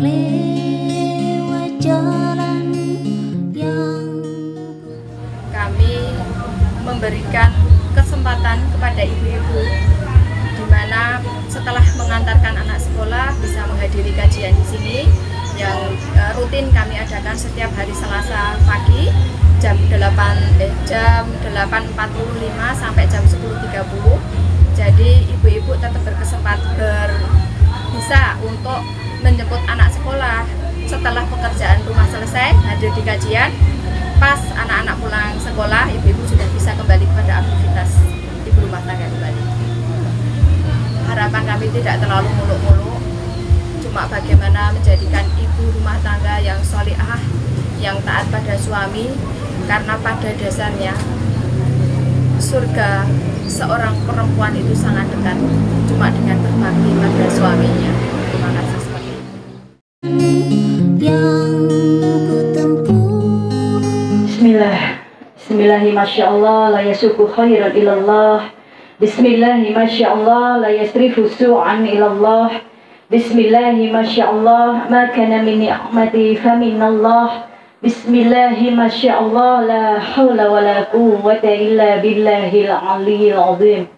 lewat jalan yang kami memberikan kesempatan kepada ibu-ibu di mana setelah mengantarkan anak sekolah bisa menghadiri kajian di sini yang rutin kami adakan setiap hari Selasa pagi jam 8.45 sampai jam 10.30. Jadi ibu-ibu tetap bisa untuk menjemput anak sekolah setelah pekerjaan rumah selesai, hadir di kajian. Pas anak-anak pulang sekolah, ibu-ibu sudah bisa kembali kepada aktivitas ibu rumah tangga kembali. Harapan kami tidak terlalu muluk-muluk, cuma bagaimana menjadikan ibu rumah tangga yang sholihah, yang taat pada suami, karena pada dasarnya surga seorang perempuan itu sangat dekat, cuma dengan berbakti pada suaminya. Terima kasih seperti itu. yang ku tempuh. Bismillahi masyaallah la yasuku khairan ilallah. Bismillahi masyaallah la yasrifu su'an ilallah. Bismillahi masyaallah ma kana min ni'mati faminallah. Bismillahi masyaallah la hawla wa la quwwata illa billahil aliyyil azim.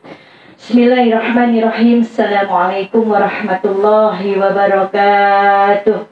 Bismillahirrahmanirrahim. Assalamualaikum warahmatullahi wabarakatuh.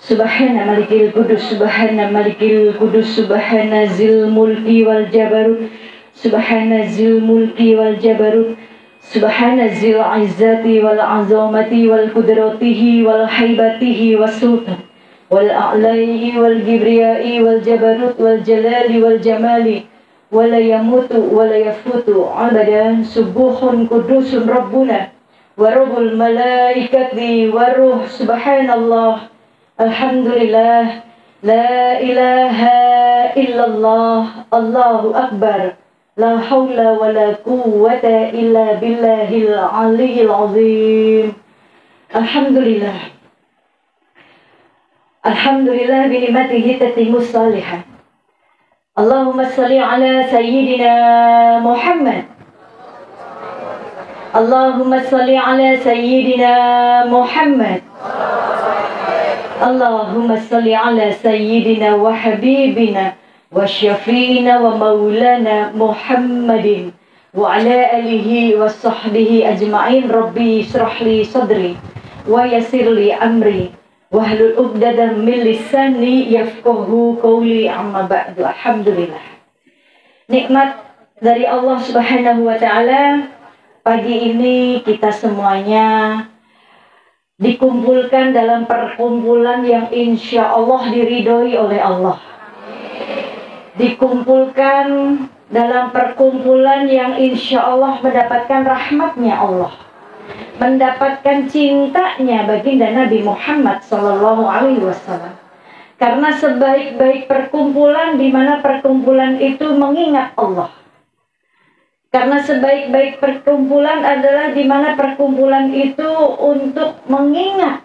Subhana malikil kudus, subhana malikil kudus, subhana zil mulki wal jabarut, subhana zil mulki wal jabarut, subhana zil izzati wal azamati wal kudratihi wal haibatihi was sultan wal a'laihi wal gibriyai wal jabarut wal jalali wal jamali wala yamutu wala yafutu abadan. Subuhun kudusun rabbuna wa rabbul malaikati wa ruh. Subhanallah, alhamdulillah, la ilaha illallah, Allahu akbar, la hawla wa la quwwata illa billahil aliyyil azim. Alhamdulillah, alhamdulillah bi ni'matihi tatimmus salihah. Allahumma salli ala sayyidina Muhammad. Allahumma salli ala sayyidina Muhammad. Allahumma salli ala sayyidina wa habibina wa syafi'ina wa maulana Muhammadin wa ala alihi wa sahbihi ajma'in. Rabbi israh li sadri wa yassir li amri wahlul 'uqdatam min lisani yafqahu qawli, amma ba'du. Alhamdulillah, nikmat dari Allah Subhanahu wa taala, pagi ini kita semuanya dikumpulkan dalam perkumpulan yang insya Allah diridhoi oleh Allah. Dikumpulkan dalam perkumpulan yang insya Allah mendapatkan rahmatnya Allah, mendapatkan cintanya baginda Nabi Muhammad Sallallahu Alaihi Wasallam. Karena sebaik-baik perkumpulan di mana perkumpulan itu mengingat Allah. Karena sebaik-baik perkumpulan adalah di mana perkumpulan itu untuk mengingat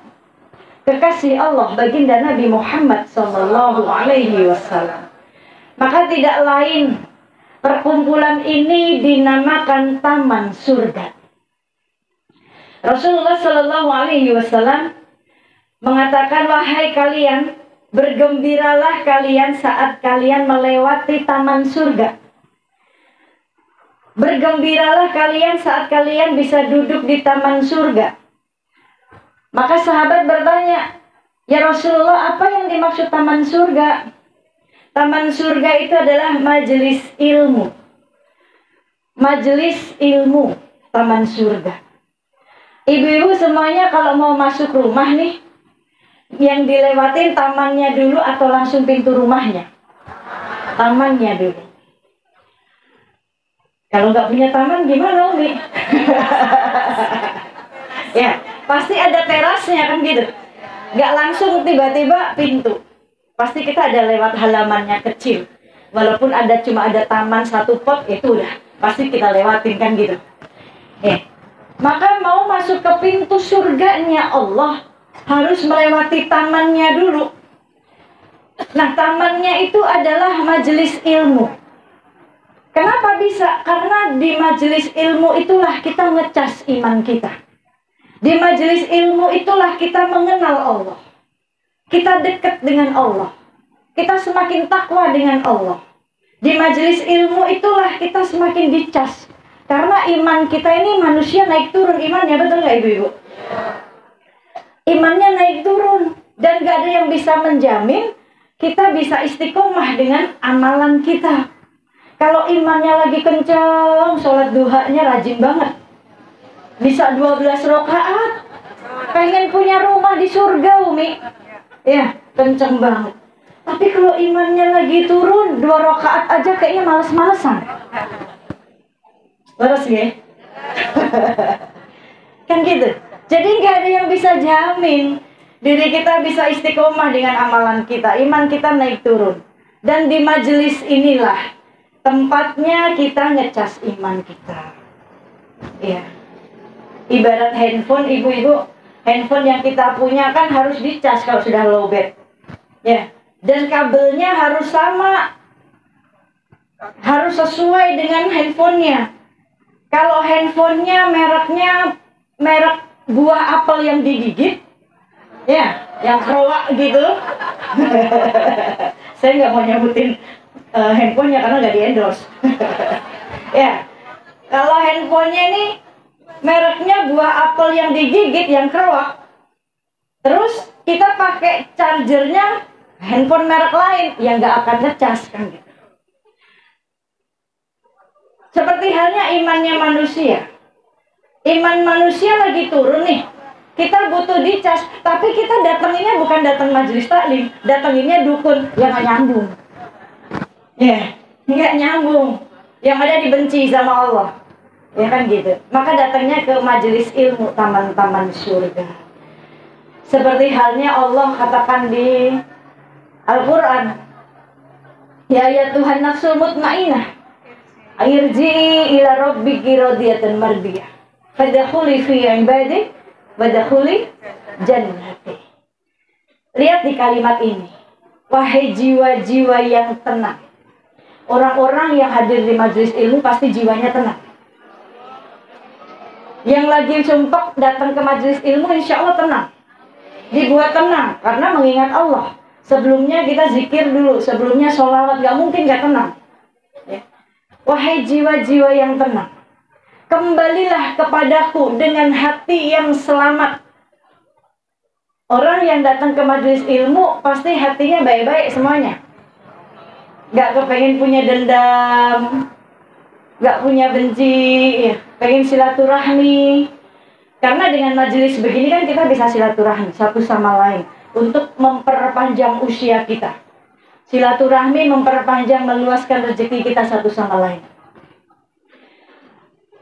kekasih Allah baginda Nabi Muhammad Sallallahu Alaihi Wasallam. Maka tidak lain perkumpulan ini dinamakan Taman Surga. Rasulullah Sallallahu Alaihi Wasallam mengatakan, wahai kalian, bergembiralah kalian saat kalian melewati taman surga. Bergembiralah kalian saat kalian bisa duduk di taman surga. Maka sahabat bertanya, ya Rasulullah, apa yang dimaksud taman surga? Taman surga itu adalah majelis ilmu. Majelis ilmu, taman surga. Ibu-ibu semuanya kalau mau masuk rumah nih, yang dilewatin tamannya dulu atau langsung pintu rumahnya? Tamannya dulu. Kalau nggak punya taman gimana, Umi? Ya, pasti ada terasnya kan gitu. Nggak langsung tiba-tiba pintu. Pasti kita ada lewat halamannya kecil. Walaupun cuma ada taman satu pot, itu udah pasti kita lewatin kan gitu. Maka mau masuk ke pintu surganya Allah harus melewati tamannya dulu. Nah, tamannya itu adalah majelis ilmu. Kenapa bisa? Karena di majelis ilmu itulah kita ngecas iman kita. Di majelis ilmu itulah kita mengenal Allah. Kita dekat dengan Allah. Kita semakin takwa dengan Allah. Di majelis ilmu itulah kita semakin dicas. Karena iman kita ini manusia naik turun imannya, betul nggak ibu-ibu? Imannya naik turun. Dan gak ada yang bisa menjamin kita bisa istiqomah dengan amalan kita. Kalau imannya lagi kencang, sholat duhanya rajin banget. Bisa 12 rakaat. Pengen punya rumah di surga, Umi. Ya, kencang banget. Tapi kalau imannya lagi turun, 2 rakaat aja kayaknya males-malesan. Terus ya? Kan gitu. Jadi nggak ada yang bisa jamin diri kita bisa istiqomah dengan amalan kita. Iman kita naik turun. Dan di majelis inilah tempatnya kita ngecas iman kita. Ya. Ibarat handphone, ibu-ibu, handphone yang kita punya kan harus dicas kalau sudah lowbat. Ya. Dan kabelnya harus sama. Harus sesuai dengan handphonenya. Kalau handphonenya mereknya merek buah apel yang digigit, ya, yang keroak gitu. Saya nggak mau nyebutin handphonenya karena nggak di-endorse. Ya, kalau handphonenya ini mereknya buah apel yang digigit, yang keroak, terus kita pakai chargernya handphone merek lain, yang nggak akan ngecas kan gitu. Seperti halnya imannya manusia. Iman manusia lagi turun nih. Kita butuh dicas, tapi kita datanginnya bukan datang majelis taklim, datanginnya dukun yang nggak nyambung. Ya, nggak nyambung. Yang ada dibenci sama Allah. Ya kan gitu. Maka datangnya ke majelis ilmu, taman-taman surga. Seperti halnya Allah katakan di Al-Quran, ya Tuhan nafsul mutmainah, irji'i ila rabbiki radiyatan mardiyah, fadkhuli fi ibadi wadkhuli jannati. Lihat di kalimat ini, wahai jiwa-jiwa yang tenang. Orang-orang yang hadir di majelis ilmu pasti jiwanya tenang. Yang lagi sumpah datang ke majelis ilmu insya Allah tenang. Dibuat tenang karena mengingat Allah. Sebelumnya kita zikir dulu, sebelumnya sholawat, gak mungkin gak tenang. Ya. Wahai jiwa-jiwa yang tenang, kembalilah kepadaku dengan hati yang selamat. Orang yang datang ke majelis ilmu pasti hatinya baik-baik semuanya. Gak kepengen punya dendam, gak punya benci, ya. Pengen silaturahmi. Karena dengan majelis begini kan kita bisa silaturahmi satu sama lain untuk memperpanjang usia kita. Silaturahmi memperpanjang, meluaskan rezeki kita satu sama lain.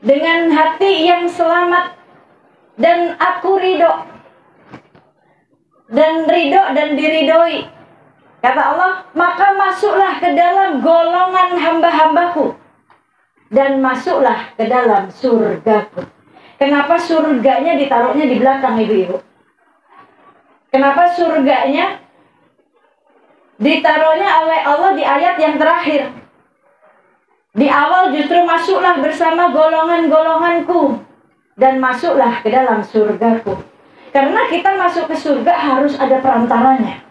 Dengan hati yang selamat dan aku ridho dan diridhoi, kata Allah, maka masuklah ke dalam golongan hamba-hambaku dan masuklah ke dalam surgaku. Kenapa surganya ditaruhnya di belakang, ibu-ibu? Kenapa surganya ditaruhnya oleh Allah di ayat yang terakhir? Di awal justru masuklah bersama golongan-golonganku dan masuklah ke dalam surgaku. Karena kita masuk ke surga harus ada perantaranya.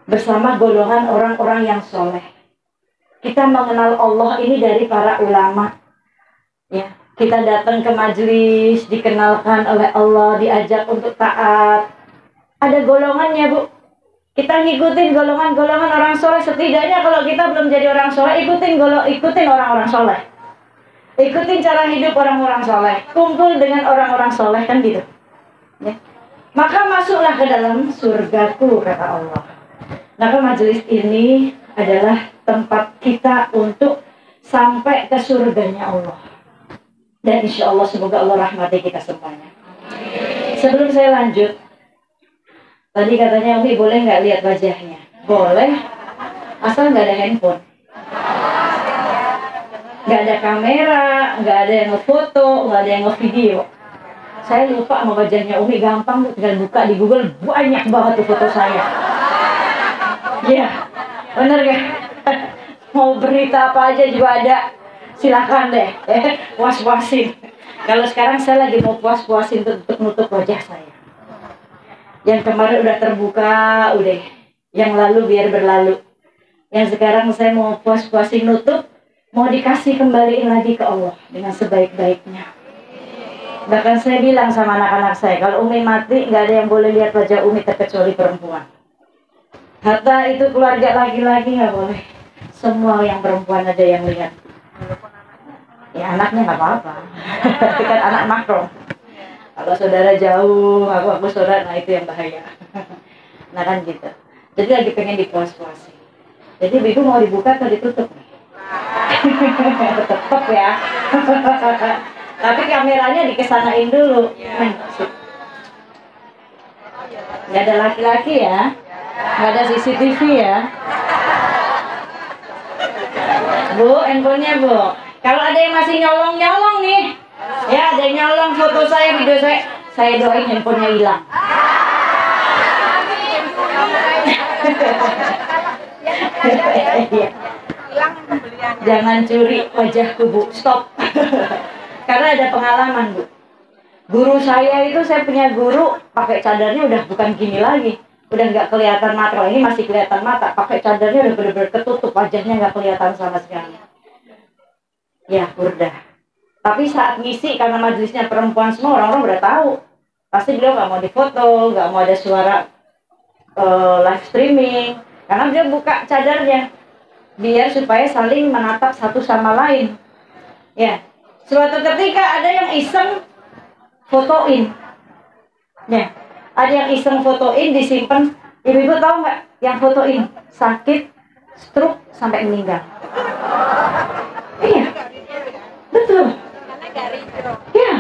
Bersama golongan orang-orang yang soleh. Kita mengenal Allah ini dari para ulama. Ya. Kita datang ke majelis, dikenalkan oleh Allah, diajak untuk taat. Ada golongannya, Bu. Kita ngikutin golongan-golongan orang soleh. Setidaknya kalau kita belum jadi orang soleh, ikutin orang-orang soleh. Ikutin cara hidup orang-orang soleh. Kumpul dengan orang-orang soleh, kan gitu. Ya. Maka masuklah ke dalam surgaku, kata Allah. Maka majelis ini adalah tempat kita untuk sampai ke surganya Allah. Dan insya Allah semoga Allah rahmati kita semuanya. Sebelum saya lanjut, tadi katanya Umi boleh nggak lihat wajahnya? Boleh, asal nggak ada handphone, nggak ada kamera, nggak ada yang ngefoto, nggak ada yang ngevideo. Saya lupa sama wajahnya Umi, gampang tinggal buka di Google, banyak banget tuh foto saya. Iya, bener gak? Mau berita apa aja juga ada. Silakan deh, puas-puasin. Kalau sekarang saya lagi mau puas-puasin untuk nutup wajah saya. Yang kemarin udah terbuka, udah. Yang lalu biar berlalu. Yang sekarang saya mau puas-puasin nutup, mau dikasih kembaliin lagi ke Allah dengan sebaik-baiknya. Bahkan saya bilang sama anak-anak saya, kalau Umi mati, nggak ada yang boleh lihat wajah Umi terkecuali perempuan. Harta itu keluarga laki-laki nggak boleh. Semua yang perempuan ada yang lihat. Ya anaknya nggak apa-apa. Tapi kan anak makro. Kalau saudara jauh, aku saudara, nah itu yang bahaya. Nah kan gitu. Jadi lagi pengen dipuas-puasin. Jadi Bibu mau dibuka atau ditutup? Tetep ya. Tapi kameranya dikesanain dulu. Nggak ada laki-laki ya. Nggak ada CCTV ya. Bu, handphonenya Bu. Kalau ada yang masih nyolong-nyolong nih, ya ada yang nyolong foto saya, video saya doain handphonenya hilang. Jangan curi wajahku Bu, stop. Karena ada pengalaman Bu. Guru saya itu, saya punya guru pakai cadarnya udah bukan gini lagi. Udah nggak kelihatan mata. Kalau ini masih kelihatan mata, pakai cadarnya udah bener-bener ketutup, wajahnya nggak kelihatan sama sekali. Ya, burdah. Tapi saat ngisi, karena majelisnya perempuan semua, orang-orang udah tahu. Pasti beliau nggak mau difoto, nggak mau ada suara live streaming. Karena beliau buka cadarnya, biar supaya saling menatap satu sama lain. Ya, suatu ketika ada yang iseng fotoin. Ya. Ada yang iseng fotoin, disimpan. Ibu-ibu tahu nggak yang fotoin sakit, stroke sampai meninggal? Iya, betul. Ya,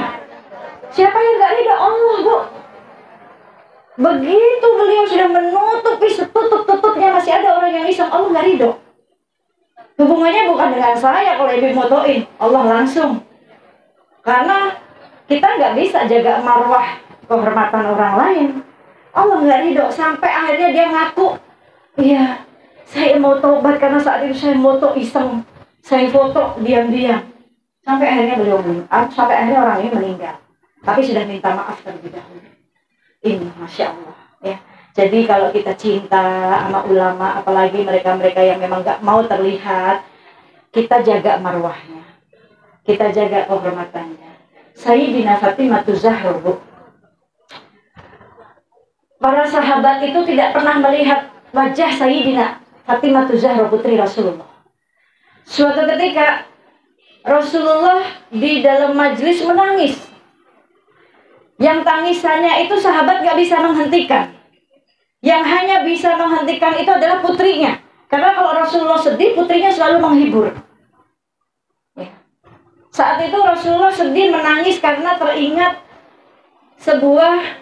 siapa yang nggak ridho? Allah Bu. Begitu beliau sudah menutupi setutup-tutupnya, masih ada orang yang iseng, Allah nggak ridho. Hubungannya bukan dengan saya kalau ibu fotoin, Allah langsung. Karena kita nggak bisa jaga marwah kehormatan orang lain. Allah nggak ridho, sampai akhirnya dia ngaku, iya saya mau tobat karena saat itu saya foto iseng, saya foto diam-diam. Sampai akhirnya sampai akhirnya orang ini meninggal. Tapi sudah minta maaf terlebih dahulu. Ini Masya Allah ya. Jadi kalau kita cinta sama ulama, apalagi mereka-mereka yang memang nggak mau terlihat, kita jaga marwahnya, kita jaga kehormatannya. Sayyidina Fatimah Zahra Bu. Para sahabat itu tidak pernah melihat wajah Sayyidina Fatimah Zahra putri Rasulullah. Suatu ketika Rasulullah di dalam majelis menangis. Yang tangisannya itu sahabat gak bisa menghentikan. Yang hanya bisa menghentikan itu adalah putrinya. Karena kalau Rasulullah sedih, putrinya selalu menghibur. Ya. Saat itu Rasulullah sedih menangis karena teringat sebuah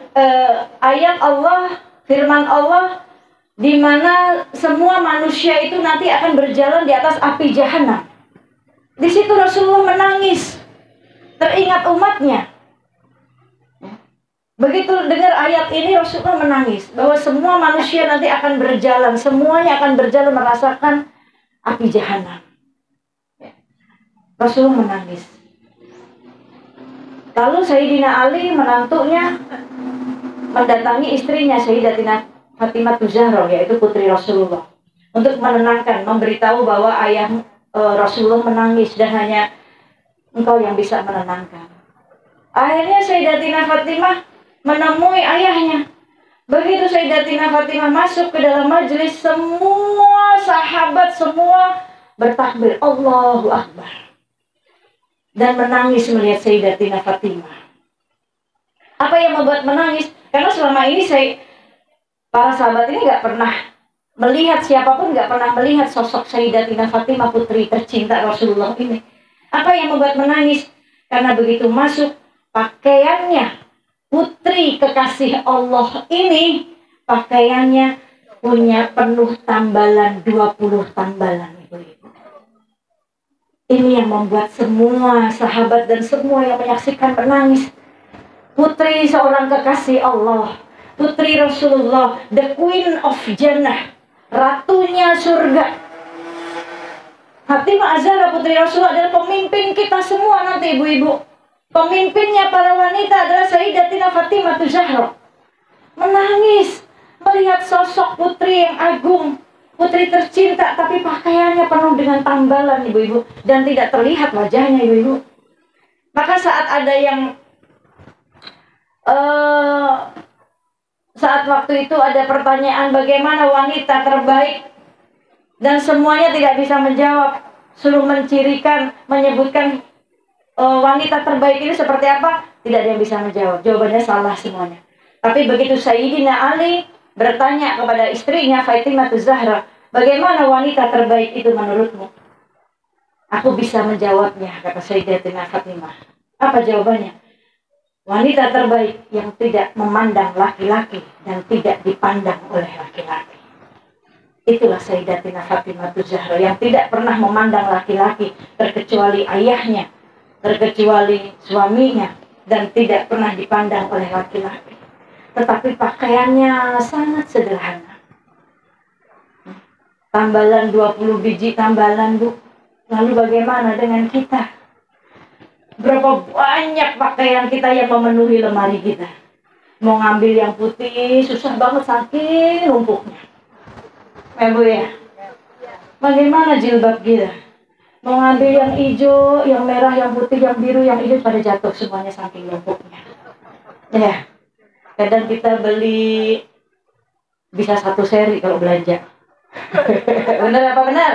ayat Allah, firman Allah, di mana semua manusia itu nanti akan berjalan di atas api jahanam. Di situ Rasulullah menangis, teringat umatnya. Begitu dengar ayat ini Rasulullah menangis bahwa semua manusia nanti akan berjalan, semuanya akan berjalan merasakan api jahanam. Rasulullah menangis. Lalu Sayyidina Ali menantunya mendatangi istrinya Sayyidatina Fatimah Zahra, yaitu putri Rasulullah, untuk menenangkan, memberitahu bahwa ayah Rasulullah menangis dan hanya engkau yang bisa menenangkan. Akhirnya Sayyidatina Fatimah menemui ayahnya. Begitu Sayyidatina Fatimah masuk ke dalam majelis, semua sahabat semua bertakbir Allahu Akbar dan menangis melihat Sayyidatina Fatimah. Apa yang membuat menangis? Karena selama ini para sahabat ini nggak pernah melihat, siapapun nggak pernah melihat sosok Sayyidatina Fatimah putri tercinta Rasulullah ini. Apa yang membuat menangis? Karena begitu masuk, pakaiannya putri kekasih Allah ini, pakaiannya punya penuh tambalan, 20 tambalan. Ini yang membuat semua sahabat dan semua yang menyaksikan menangis. Putri seorang kekasih Allah, putri Rasulullah, the Queen of Jannah, ratunya surga. Fatimah Az-Zahra putri Rasulullah adalah pemimpin kita semua nanti ibu-ibu. Pemimpinnya para wanita adalah Sayyidatina Fatimah Az-Zahra. Menangis melihat sosok putri yang agung, putri tercinta, tapi pakaiannya penuh dengan tambalan ibu-ibu, dan tidak terlihat wajahnya ibu-ibu. Maka saat ada yang saat waktu itu ada pertanyaan bagaimana wanita terbaik, dan semuanya tidak bisa menjawab, suruh mencirikan, menyebutkan wanita terbaik ini seperti apa, tidak ada yang bisa menjawab. Jawabannya salah semuanya. Tapi begitu Sayyidina Ali bertanya kepada istrinya Fatimah Az-Zahra, bagaimana wanita terbaik itu menurutmu? Aku bisa menjawabnya, kata Sayyidatina Fatimah. Apa jawabannya? Wanita terbaik yang tidak memandang laki-laki dan tidak dipandang oleh laki-laki. Itulah Sayyidatina Fatimah Az-Zahra yang tidak pernah memandang laki-laki terkecuali ayahnya, terkecuali suaminya, dan tidak pernah dipandang oleh laki-laki. Tetapi pakaiannya sangat sederhana. Tambalan 20 biji tambalan, Bu. Lalu bagaimana dengan kita? Berapa banyak pakaian kita yang memenuhi lemari kita. Mau ngambil yang putih susah banget saking numpuknya. Bu ya, bagaimana jilbab kita? Mau ngambil yang hijau, yang merah, yang putih, yang biru, yang hijau pada jatuh semuanya saking numpuknya. Ya, kadang kita beli bisa 1 seri kalau belanja. Benar apa benar?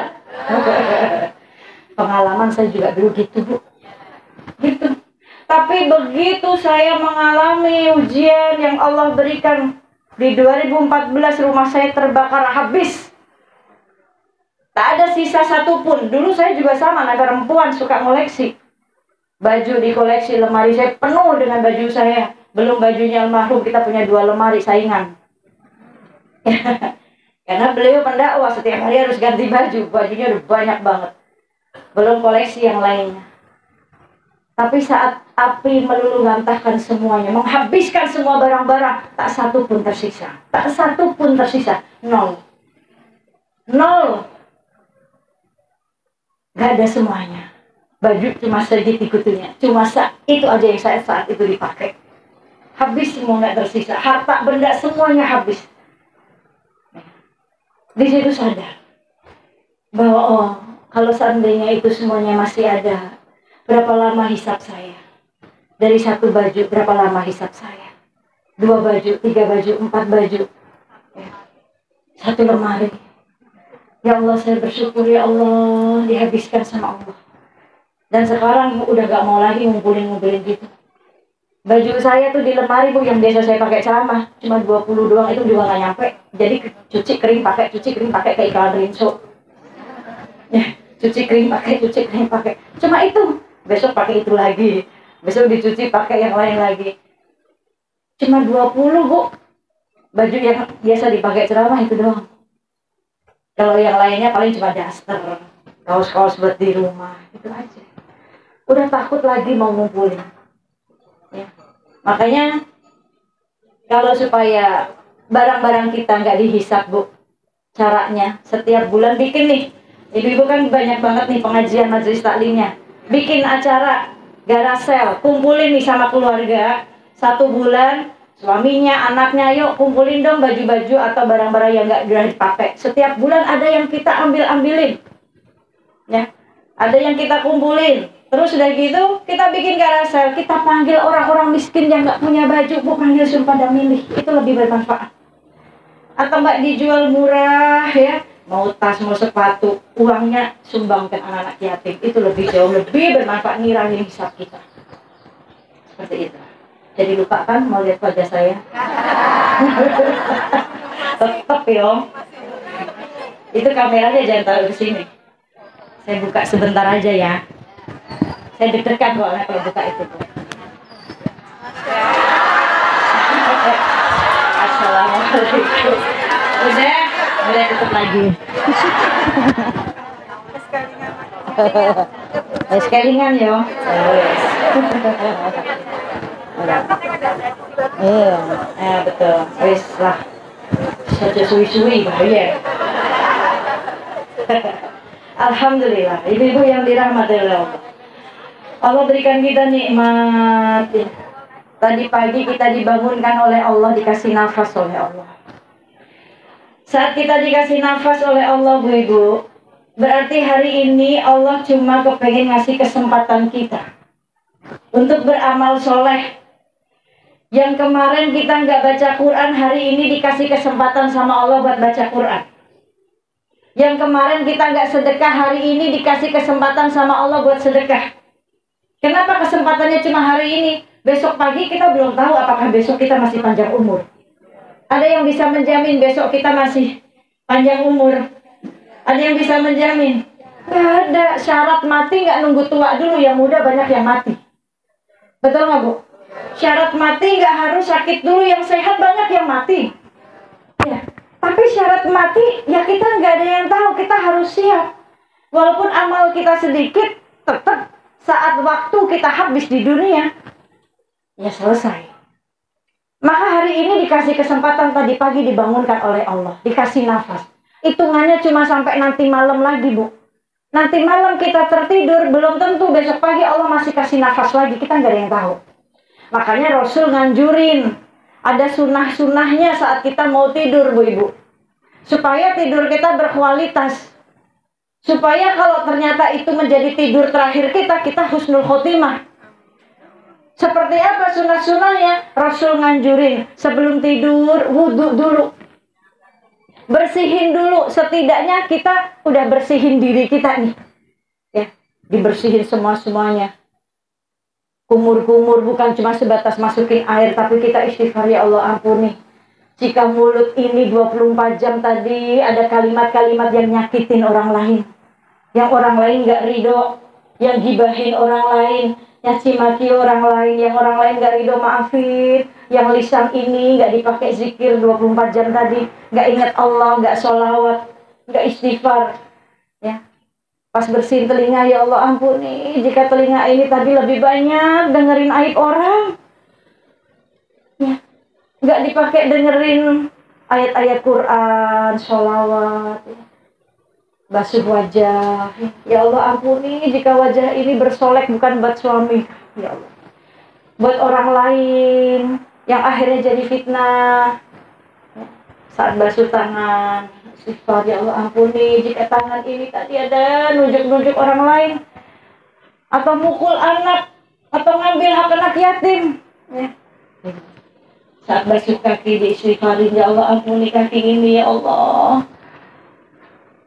Pengalaman saya juga dulu gitu, Bu. Gitu. Tapi begitu saya mengalami ujian yang Allah berikan di 2014, rumah saya terbakar habis. Tak ada sisa satupun. Dulu saya juga sama, anak perempuan suka ngoleksi. Baju dikoleksi, lemari saya penuh dengan baju saya. Belum bajunya almarhum, kita punya 2 lemari saingan. Karena beliau pendakwah, setiap hari harus ganti baju. Bajunya udah banyak banget. Belum koleksi yang lainnya. Tapi saat api meluluh lantahkan semuanya, menghabiskan semua barang-barang, tak satu pun tersisa. Tak satu pun tersisa. Nol. Gak ada semuanya. Baju cuma sedikit kutunya. Cuma itu aja yang saya saat itu dipakai. Habis semua, gak tersisa. Harta benda semuanya habis. Di situ sadar bahwa kalau seandainya itu semuanya masih ada, berapa lama hisab saya? Dari 1 baju, berapa lama hisab saya? 2 baju, 3 baju, 4 baju. 1 lemari. Ya Allah, saya bersyukur ya Allah, dihabiskan sama Allah. Dan sekarang udah gak mau lagi ngumpulin gitu. Baju saya tuh di lemari, Bu, yang biasa saya pakai ceramah, cuma 20 doang, itu juga gak nyampe. Jadi cuci kering pakai kayak iklan Rinso. Ya, cuci kering pakai. Cuma itu. Besok pakai itu lagi. Besok dicuci pakai yang lain lagi. Cuma 20, Bu. Baju yang biasa dipakai ceramah itu doang. Kalau yang lainnya paling cuma daster, kaos-kaos buat di rumah, itu aja. Udah takut lagi mau ngumpulin. Ya. Makanya kalau supaya barang-barang kita nggak dihisap, Bu, caranya setiap bulan bikin nih. Ibu-ibu kan banyak banget nih pengajian majelis taklimnya. Bikin acara garage sale, kumpulin nih sama keluarga 1 bulan. Suaminya, anaknya, yuk kumpulin dong baju-baju atau barang-barang yang nggak udah dipakai. Setiap bulan ada yang kita ambilin, ya, ada yang kita kumpulin. Terus udah gitu, kita bikin garage sale, kita panggil orang-orang miskin yang nggak punya baju, Bu, panggil suruh pada milih, itu lebih bermanfaat. Atau mbak dijual murah, ya, mau tas, mau sepatu, uangnya sumbangkan anak-anak yatim, itu lebih jauh lebih bermanfaat, ngirangin hisab kita. Seperti itu. Jadi lupa kan mau lihat wajah saya? Tetep ya. Itu kameranya jangan taruh ke sini. Saya buka sebentar aja ya. Saya deg-degan kok kalau buka itu. Assalamualaikum. Udah, boleh tutup lagi. Sekelingan ya. Betul. Wis lah. Saja suwi-suwi bahaya. Alhamdulillah, ibu-ibu yang dirahmati oleh Allah. Allah berikan kita nikmat. Tadi pagi kita dibangunkan oleh Allah, dikasih nafas oleh Allah. Saat kita dikasih nafas oleh Allah, Bu Ibu, berarti hari ini Allah cuma kepengen ngasih kesempatan kita untuk beramal soleh. Yang kemarin kita nggak baca Quran, hari ini dikasih kesempatan sama Allah buat baca Quran. Yang kemarin kita nggak sedekah, hari ini dikasih kesempatan sama Allah buat sedekah. Kenapa kesempatannya cuma hari ini? Besok pagi kita belum tahu apakah besok kita masih panjang umur. Ada yang bisa menjamin besok kita masih panjang umur? Ada yang bisa menjamin? Nggak ada. Syarat mati nggak nunggu tua dulu, yang muda banyak yang mati. Betul nggak, Bu? Syarat mati nggak harus sakit dulu, yang sehat banyak yang mati. Ya. Tapi syarat mati, ya kita nggak ada yang tahu, kita harus siap. Walaupun amal kita sedikit, tetap saat waktu kita habis di dunia, ya selesai. Maka hari ini dikasih kesempatan, tadi pagi dibangunkan oleh Allah, dikasih nafas. Hitungannya cuma sampai nanti malam lagi, Bu. Nanti malam kita tertidur, belum tentu besok pagi Allah masih kasih nafas lagi, kita nggak ada yang tahu. Makanya Rasul nganjurin, ada sunnah-sunnahnya saat kita mau tidur, Bu Ibu. Supaya tidur kita berkualitas. Supaya kalau ternyata itu menjadi tidur terakhir kita, kita husnul khotimah. Seperti apa sunnah-sunnahnya? Rasul nganjurin, sebelum tidur, wudhu dulu. Bersihin dulu, setidaknya kita udah bersihin diri kita nih. Ya, dibersihin semua-semuanya. Kumur-kumur bukan cuma sebatas masukin air, tapi kita istighfar, ya Allah ampuni. Jika mulut ini 24 jam tadi ada kalimat-kalimat yang nyakitin orang lain, yang orang lain gak ridho, yang gibahin orang lain, nyaci maki orang lain, yang orang lain gak ridho maafin, yang lisan ini gak dipakai zikir 24 jam tadi, gak ingat Allah, gak sholawat, gak istighfar, ya. Pas bersihin telinga, ya Allah ampuni, jika telinga ini tadi lebih banyak dengerin aib orang, ya, nggak dipakai dengerin ayat-ayat Quran, sholawat, ya. Basuh wajah, ya Allah ampuni, jika wajah ini bersolek bukan buat suami, ya Allah, buat orang lain, yang akhirnya jadi fitnah, ya. Saat basuh tangan, istighfar, ya Allah ampuni, jika tangan ini tadi ada nunjuk-nunjuk orang lain, atau mukul anak, atau ngambil hak anak yatim, ya. Saat basuh kaki diistighfarin, ya Allah ampuni kaki ini, ya Allah.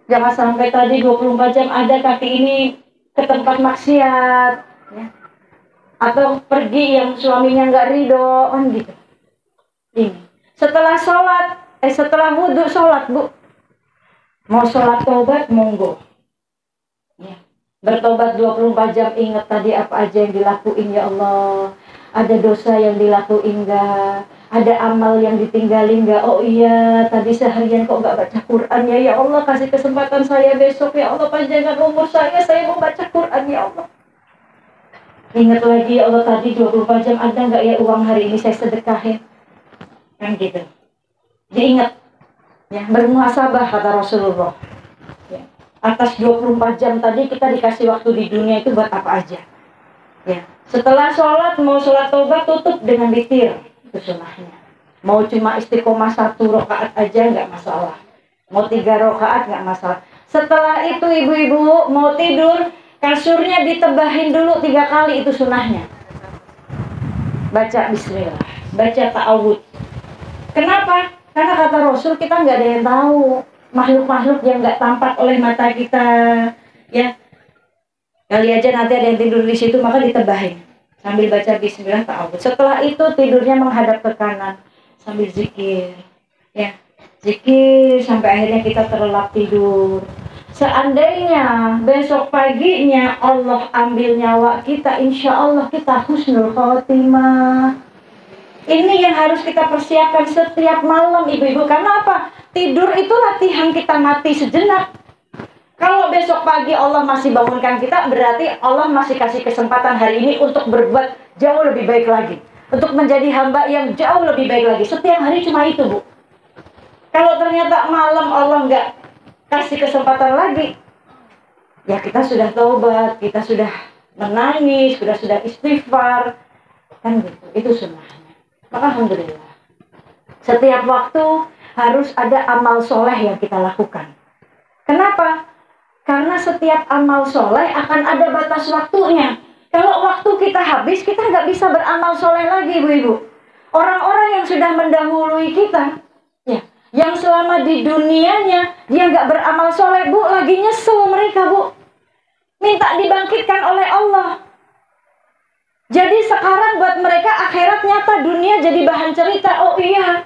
Jangan sampai tadi 24 jam ada kaki ini ke tempat maksiat, ya. Atau pergi yang suaminya nggak ridho, kan gitu. Ini setelah sholat, setelah wudhu sholat, Bu. Mau sholat tobat, monggo. Ya. Bertobat 24 jam, ingat tadi apa aja yang dilakuin, ya Allah. Ada dosa yang dilakuin enggak? Ada amal yang ditinggalin enggak? Oh iya, tadi seharian kok enggak baca Quran ya? Ya Allah, kasih kesempatan saya besok, ya Allah, panjangkan umur saya mau baca Quran, ya Allah. Ingat lagi, ya Allah, tadi 24 jam ada enggak ya uang hari ini saya sedekahin? Kan gitu. Diingat. Ya, bermuhasabah kata Rasulullah. Ya. Atas 24 jam tadi kita dikasih waktu di dunia itu buat apa aja. Ya. Setelah sholat, mau sholat tobat tutup dengan witir, itu sunnahnya. Mau cuma istiqomah 1 rakaat aja nggak masalah. Mau 3 rakaat nggak masalah. Setelah itu ibu-ibu mau tidur, kasurnya ditebahin dulu 3 kali, itu sunnahnya. Baca bismillah, baca ta'awud. Kenapa? Karena kata Rasul kita nggak ada yang tahu makhluk-makhluk yang nggak tampak oleh mata kita, ya. Kali aja nanti ada yang tidur di situ, maka ditebahin sambil baca bismillah ta'awud. Setelah itu tidurnya menghadap ke kanan sambil zikir, ya. Zikir sampai akhirnya kita terlelap tidur. Seandainya besok paginya Allah ambil nyawa kita, insya Allah kita husnul khotimah. Ini yang harus kita persiapkan setiap malam, ibu-ibu. Karena apa? Tidur itu latihan kita mati sejenak. Kalau besok pagi Allah masih bangunkan kita, berarti Allah masih kasih kesempatan hari ini untuk berbuat jauh lebih baik lagi. Untuk menjadi hamba yang jauh lebih baik lagi. Setiap hari cuma itu, Bu. Kalau ternyata malam Allah nggak kasih kesempatan lagi, Ya kita sudah taubat, kita sudah menangis, sudah istighfar, kan gitu. Itu sunnahnya. Maka alhamdulillah. Setiap waktu harus ada amal soleh yang kita lakukan. Kenapa? Karena setiap amal soleh akan ada batas waktunya. Kalau waktu kita habis, kita nggak bisa beramal soleh lagi, Bu-Ibu. Orang-orang yang sudah mendahului kita, ya, yang selama di dunianya dia nggak beramal soleh, Bu, lagi nyesel mereka, Bu. Minta dibangkitkan oleh Allah. Jadi sekarang buat mereka akhirat nyata, dunia jadi bahan cerita. Oh iya,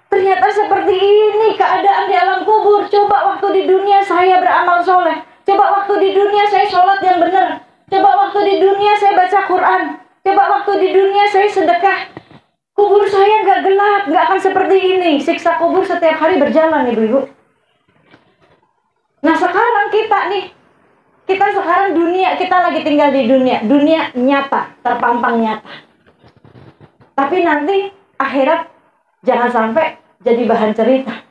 ternyata seperti ini keadaan di alam kubur. Coba waktu di dunia saya beramal soleh. Coba waktu di dunia saya sholat yang benar. Coba waktu di dunia saya baca Quran. Coba waktu di dunia saya sedekah. Kubur saya nggak gelap, nggak akan seperti ini. Siksa kubur setiap hari berjalan, Ibu-Ibu. Nah sekarang kita sekarang dunia, kita lagi tinggal di dunia nyata, terpampang nyata. Tapi nanti akhirat jangan sampai jadi bahan cerita.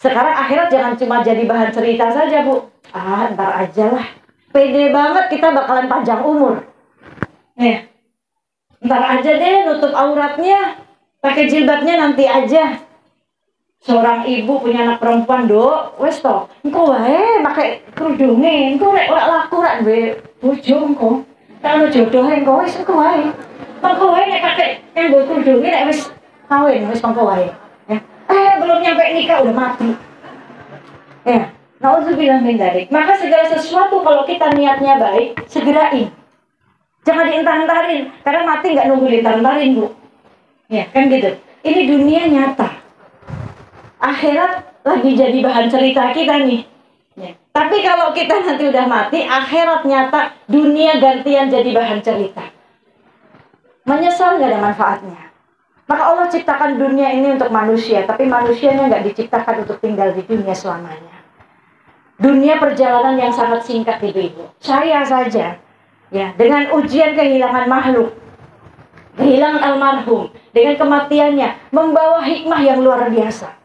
Sekarang akhirat jangan cuma jadi bahan cerita saja, Bu. Ntar aja lah. Pede banget kita bakalan panjang umur. Nih, ntar aja deh nutup auratnya, pakai jilbabnya nanti aja. Seorang ibu punya anak perempuan, Dok, wes toh, engko wae pakai kerudunge, engko nek ora laku rak duwe bojo engko. Kalau jodoh engko wis engko wae. Engko wae nek pakai nganggo kerudunge nek wis kawin wis engko wae. Ya. Belum nyampe nikah udah mati. Ya, nauzubillah min dzalik. Maka segala sesuatu kalau kita niatnya baik, segerain. Jangan dientar-entarin, karena mati nggak nunggu dientar-entarin, Bu. Ya, kan gitu. Ini dunia nyata. Akhirat lagi jadi bahan cerita kita nih. Ya. Tapi kalau kita nanti udah mati, akhirat nyata, dunia gantian jadi bahan cerita. Menyesal gak ada manfaatnya. Maka Allah ciptakan dunia ini untuk manusia, tapi manusianya gak diciptakan untuk tinggal di dunia selamanya. Dunia perjalanan yang sangat singkat, Ibu-Ibu. Saya saja, ya, dengan ujian kehilangan makhluk, kehilangan almarhum, dengan kematiannya, membawa hikmah yang luar biasa.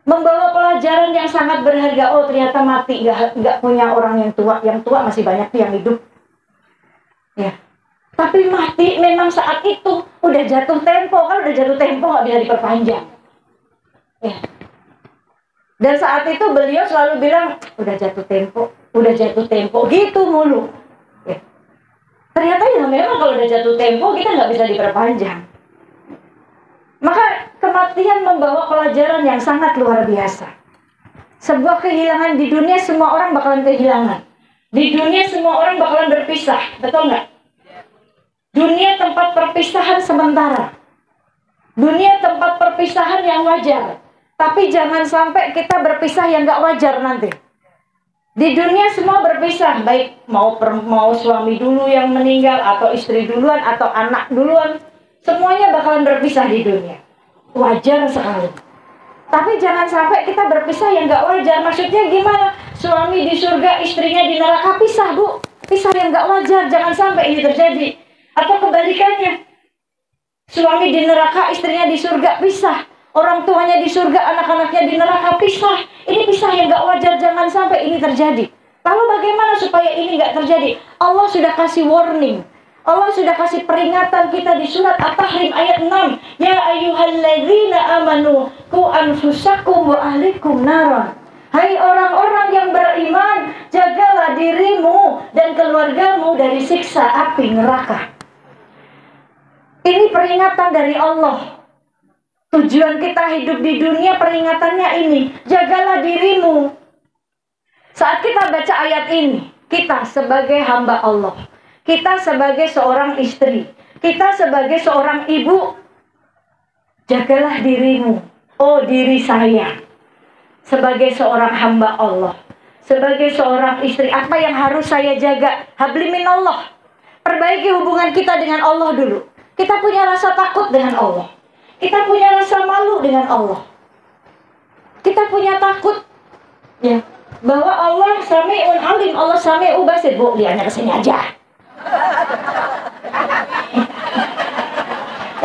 Membawa pelajaran yang sangat berharga. Oh ternyata mati nggak punya orang yang tua masih banyak yang hidup. Ya. Tapi mati memang saat itu udah jatuh tempo. Kalau udah jatuh tempo nggak bisa diperpanjang. Ya. Dan saat itu beliau selalu bilang udah jatuh tempo gitu mulu. Ya. Ternyata ya memang kalau udah jatuh tempo kita nggak bisa diperpanjang. Maka kematian membawa pelajaran yang sangat luar biasa. Sebuah kehilangan di dunia, semua orang bakalan kehilangan. Di dunia semua orang bakalan berpisah, betul nggak? Dunia tempat perpisahan sementara. Dunia tempat perpisahan yang wajar. Tapi jangan sampai kita berpisah yang nggak wajar nanti. Di dunia semua berpisah, baik mau suami dulu yang meninggal, atau istri duluan, atau anak duluan. Semuanya bakalan berpisah di dunia. Wajar sekali. Tapi jangan sampai kita berpisah yang gak wajar. Maksudnya gimana? Suami di surga, istrinya di neraka, pisah, Bu. Pisah yang gak wajar. Jangan sampai ini terjadi. Atau kebalikannya. Suami di neraka, istrinya di surga, pisah. Orang tuanya di surga, anak-anaknya di neraka, pisah. Ini pisah yang gak wajar. Jangan sampai ini terjadi. Lalu bagaimana supaya ini gak terjadi? Allah sudah kasih warning. Allah sudah kasih peringatan kita di surat At-Tahrim ayat 6. Ya ayyuhalladzina amanu qu anfusakum wa ahlikum naran. Hai orang-orang yang beriman, jagalah dirimu dan keluargamu dari siksa api neraka. Ini peringatan dari Allah. Tujuan kita hidup di dunia peringatannya ini. Jagalah dirimu. Saat kita baca ayat ini, kita sebagai hamba Allah, kita sebagai seorang istri, kita sebagai seorang ibu, jagalah dirimu. Oh diri saya, sebagai seorang hamba Allah, sebagai seorang istri, apa yang harus saya jaga? Habli minallah. Perbaiki hubungan kita dengan Allah dulu. Kita punya rasa takut dengan Allah. Kita punya rasa malu dengan Allah. Kita punya takut, ya, bahwa Allah Sami'un Alim, Allah Sami'u Basir. Bu, lihatnya kesini aja.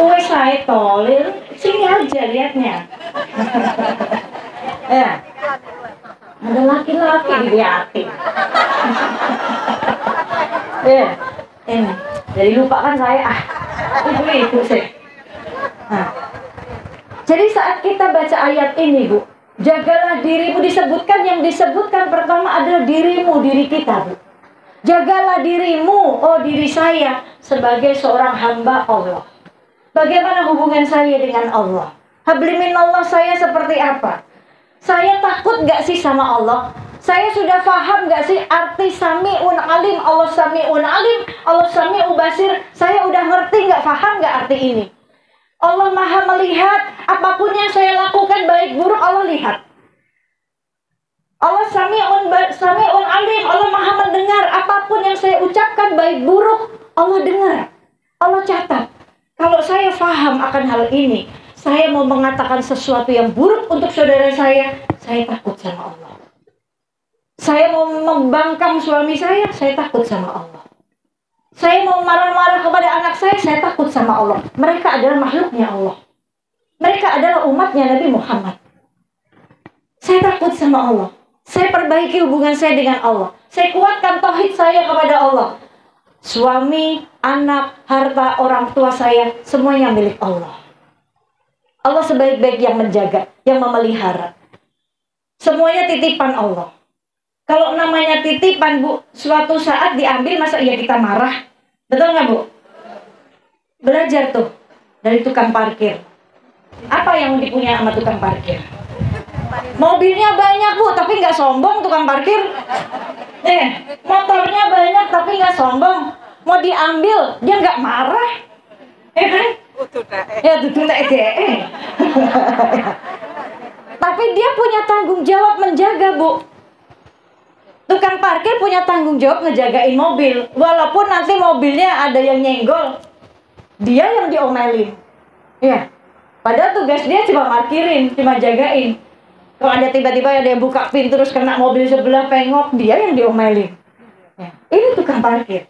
Wes saya tolil, sini aja lihatnya. Ya, ada laki-laki dilihatin. Ini. Jadi lupa kan saya. Itu sih. Nah. Jadi saat kita baca ayat ini, Bu, jagalah dirimu, disebutkan, yang disebutkan pertama adalah dirimu, diri kita, Bu. Jagalah dirimu, oh diri saya, sebagai seorang hamba Allah. Bagaimana hubungan saya dengan Allah? Habliminallah, saya seperti apa? Saya takut gak sih sama Allah? Saya sudah paham gak sih arti sami'un alim? Allah sami'un alim, Allah sami'u basir. Saya udah ngerti gak, paham gak arti ini? Allah maha melihat, apapun yang saya lakukan baik buruk Allah lihat. Allah sami'un alim, Allah maha mendengar, apapun yang saya ucapkan baik buruk Allah dengar, Allah catat. Kalau saya paham akan hal ini, saya mau mengatakan sesuatu yang buruk untuk saudara saya takut sama Allah. Saya mau membangkang suami saya takut sama Allah. Saya mau marah-marah kepada anak saya takut sama Allah. Mereka adalah makhluknya Allah. Mereka adalah umatnya Nabi Muhammad. Saya takut sama Allah. Saya perbaiki hubungan saya dengan Allah. Saya kuatkan tauhid saya kepada Allah. Suami, anak, harta, orang tua saya, semuanya milik Allah. Allah sebaik-baik yang menjaga, yang memelihara. Semuanya titipan Allah. Kalau namanya titipan, Bu, suatu saat diambil, masa iya kita marah? Betul nggak, Bu? Belajar tuh dari tukang parkir. Apa yang dipunya sama tukang parkir? Mobilnya banyak, Bu, tapi nggak sombong tukang parkir. Motornya banyak tapi nggak sombong. Mau diambil, dia nggak marah. Kan? Ya, tutulek Tapi dia punya tanggung jawab menjaga, Bu. Tukang parkir punya tanggung jawab ngejagain mobil. Walaupun nanti mobilnya ada yang nyenggol, dia yang diomelin. Ya. Padahal tugas dia cuma parkirin, cuma jagain. Kalau ada tiba-tiba ada yang buka pintu terus kena mobil sebelah pengok, dia yang diomelin. Ya. Ini tukang parkir.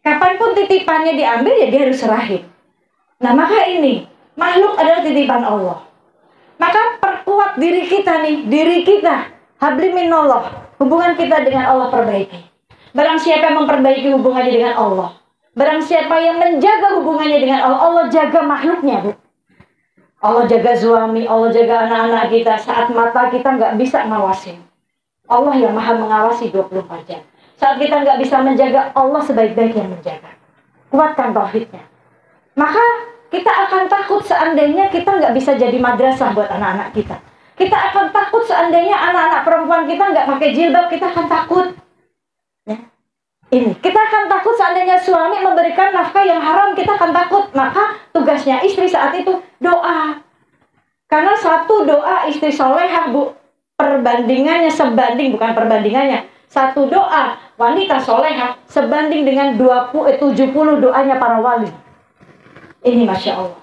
Kapanpun titipannya diambil, ya dia harus serahin. Nah, maka ini makhluk adalah titipan Allah. Maka perkuat diri kita nih, diri kita. Habliminallah. Hubungan kita dengan Allah perbaiki. Barang siapa yang memperbaiki hubungannya dengan Allah, barang siapa yang menjaga hubungannya dengan Allah, Allah jaga makhluknya, Bu. Allah jaga suami, Allah jaga anak-anak kita. Saat mata kita nggak bisa ngawasin, Allah yang maha mengawasi 24 jam. Saat kita nggak bisa menjaga, Allah sebaik-baik yang menjaga. Kuatkan tauhidnya. Maka kita akan takut seandainya kita nggak bisa jadi madrasah buat anak-anak kita. Kita akan takut seandainya anak-anak perempuan kita nggak pakai jilbab, kita akan takut. Ya. Ini, kita akan takut seandainya suami memberikan nafkah yang haram, kita akan takut. Maka tugasnya istri saat itu doa. Karena satu doa istri solehah, Bu, perbandingannya sebanding, bukan perbandingannya. Satu doa wanita solehah sebanding dengan 70 doanya para wali. Ini Masya Allah.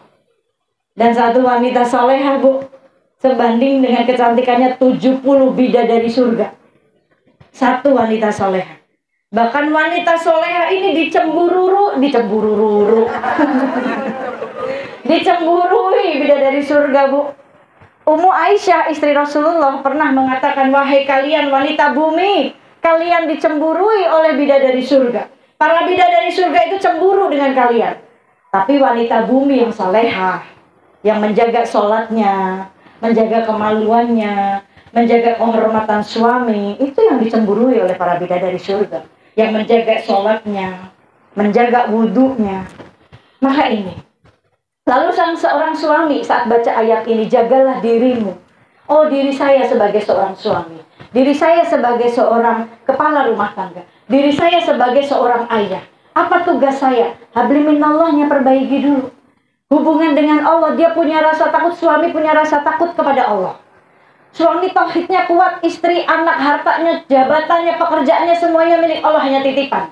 Dan satu wanita solehah, Bu, sebanding dengan kecantikannya 70 bidadari surga. Satu wanita soleha. Bahkan wanita soleha ini dicemburui bidadari surga, Bu. Ummu Aisyah istri Rasulullah pernah mengatakan, wahai kalian wanita bumi, kalian dicemburui oleh bidadari surga. Para bidadari surga itu cemburu dengan kalian. Tapi wanita bumi yang soleha, yang menjaga sholatnya, menjaga kemaluannya, menjaga kehormatan suami, itu yang dicemburui oleh para bidadari surga. Yang menjaga sholatnya, menjaga wudhunya. Maka ini. Lalu seorang suami saat baca ayat ini, jagalah dirimu. Oh, diri saya sebagai seorang suami. Diri saya sebagai seorang kepala rumah tangga. Diri saya sebagai seorang ayah. Apa tugas saya? Habliminallahnya perbaiki dulu. Hubungan dengan Allah, dia punya rasa takut, suami punya rasa takut kepada Allah. Suami tauhidnya kuat, istri, anak, hartanya, jabatannya, pekerjaannya, semuanya milik Allah, hanya titipan.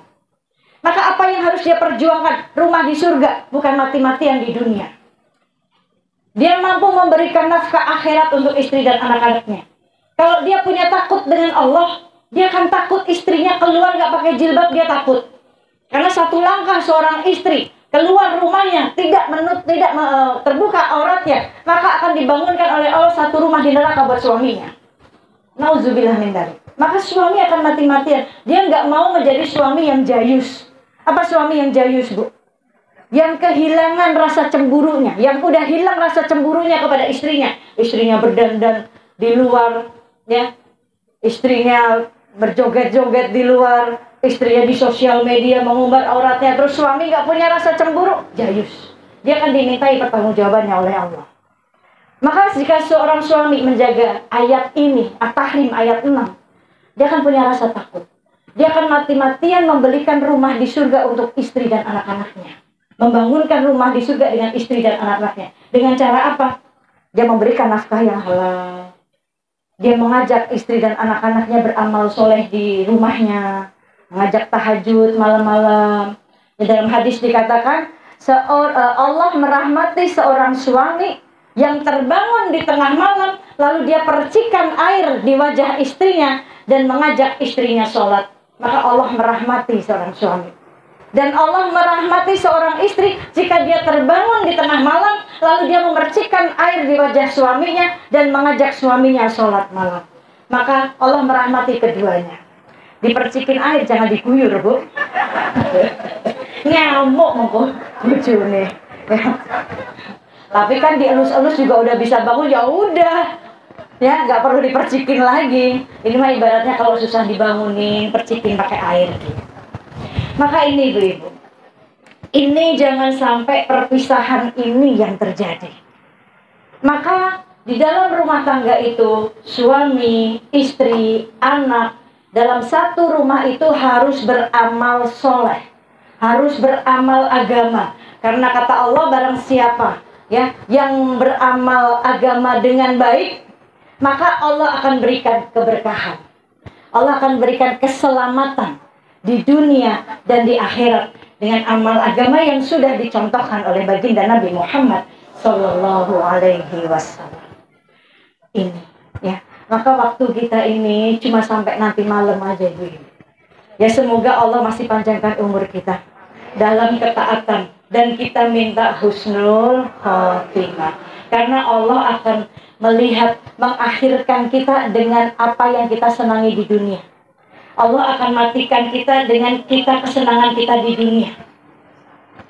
Maka apa yang harus dia perjuangkan? Rumah di surga, bukan mati-matian di dunia. Dia mampu memberikan nafkah akhirat untuk istri dan anak-anaknya. Kalau dia punya takut dengan Allah, dia akan takut istrinya keluar gak pakai jilbab, dia takut. Karena satu langkah seorang istri keluar rumahnya tidak terbuka auratnya, maka akan dibangunkan oleh Allah satu rumah di neraka buat suaminya. Nauzubillah min dzalik. Maka suami akan mati-matian. Dia nggak mau menjadi suami yang jayus, Apa suami yang jayus, Bu? Yang kehilangan rasa cemburunya, yang udah hilang rasa cemburunya kepada istrinya. Istrinya berdandan di luar, ya. Istrinya berjoget-joget di luar, istrinya di sosial media mengumbar auratnya, terus suami nggak punya rasa cemburu, jayus. Dia akan dimintai pertanggungjawabannya oleh Allah. Maka jika seorang suami menjaga ayat ini, At-Tahrim ayat 6, dia akan punya rasa takut. Dia akan mati-matian membelikan rumah di surga untuk istri dan anak-anaknya. Membangunkan rumah di surga dengan istri dan anak-anaknya. Dengan cara apa? Dia memberikan nafkah yang halal. Dia mengajak istri dan anak-anaknya beramal soleh di rumahnya. Mengajak tahajud malam-malam. Dalam hadis dikatakan, Allah merahmati seorang suami yang terbangun di tengah malam, lalu dia percikan air di wajah istrinya dan mengajak istrinya sholat. Maka Allah merahmati seorang suami. Dan Allah merahmati seorang istri jika dia terbangun di tengah malam, lalu dia memercikkan air di wajah suaminya dan mengajak suaminya sholat malam. Maka Allah merahmati keduanya. Dipercikin air, jangan diguyur, Bu. Nyamuk mongko bojone. Tapi kan dielus-elus juga udah bisa bangun, ya udah. Ya, nggak perlu dipercikin lagi. Ini mah ibaratnya kalau susah dibangunin, percikin pakai air gitu. Maka ini Ibu-ibu, ini jangan sampai perpisahan ini yang terjadi. Maka di dalam rumah tangga itu, suami, istri, anak, dalam satu rumah itu harus beramal soleh, harus beramal agama. Karena kata Allah, barang siapa ya yang beramal agama dengan baik, maka Allah akan berikan keberkahan. Allah akan berikan keselamatan di dunia dan di akhirat dengan amal agama yang sudah dicontohkan oleh baginda Nabi Muhammad Sallallahu Alaihi Wasallam. Ini, ya. Maka waktu kita ini cuma sampai nanti malam aja, Bu. Ya, semoga Allah masih panjangkan umur kita dalam ketaatan dan kita minta husnul khotimah. Karena Allah akan melihat mengakhirkan kita dengan apa yang kita senangi di dunia. Allah akan matikan kita dengan kesenangan kita di dunia,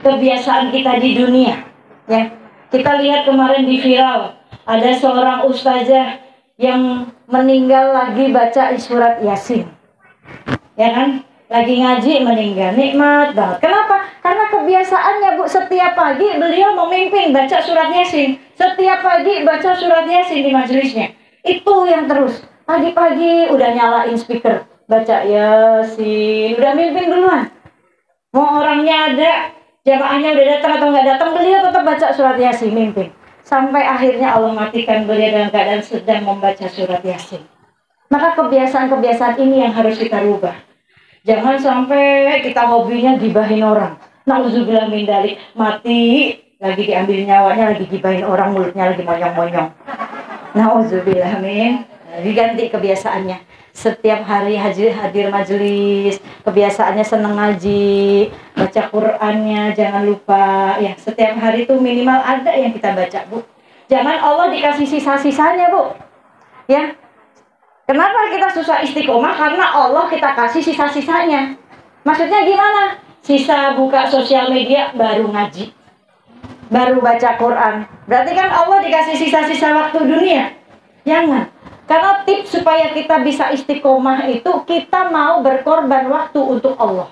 kebiasaan kita di dunia. Ya, kita lihat kemarin di viral ada seorang ustazah yang meninggal lagi baca surat Yasin, ya kan? Lagi ngaji meninggal, nikmat banget. Kenapa? Karena kebiasaannya, Bu, setiap pagi beliau memimpin baca surat Yasin. Setiap pagi baca surat Yasin di majelisnya. Itu yang terus. Pagi-pagi udah nyalain speaker, baca Yasin, udah mimpin duluan. Mau orangnya ada, jamaahnya udah datang atau nggak datang, beliau tetap baca surat Yasin, mimpin. Sampai akhirnya Allah matikan beliau dalam keadaan sedang membaca surat Yasin. Maka kebiasaan-kebiasaan ini yang harus kita rubah. Jangan sampai kita hobinya gibahin orang. Nauzubillah min dzalik, mati lagi diambil nyawanya, lagi gibahin orang, mulutnya lagi monyong-monyong. Nauzubillah min. Diganti kebiasaannya. Setiap hari hadir majelis, kebiasaannya senang ngaji, baca Qur'annya jangan lupa. Ya, setiap hari itu minimal ada yang kita baca, Bu. Jangan Allah dikasih sisa-sisanya, Bu. Ya. Kenapa kita susah istiqomah? Karena Allah kita kasih sisa-sisanya. Maksudnya gimana? Sisa buka sosial media, baru ngaji, baru baca Quran. Berarti kan Allah dikasih sisa-sisa waktu dunia. Jangan. Karena tips supaya kita bisa istiqomah itu, kita mau berkorban waktu untuk Allah.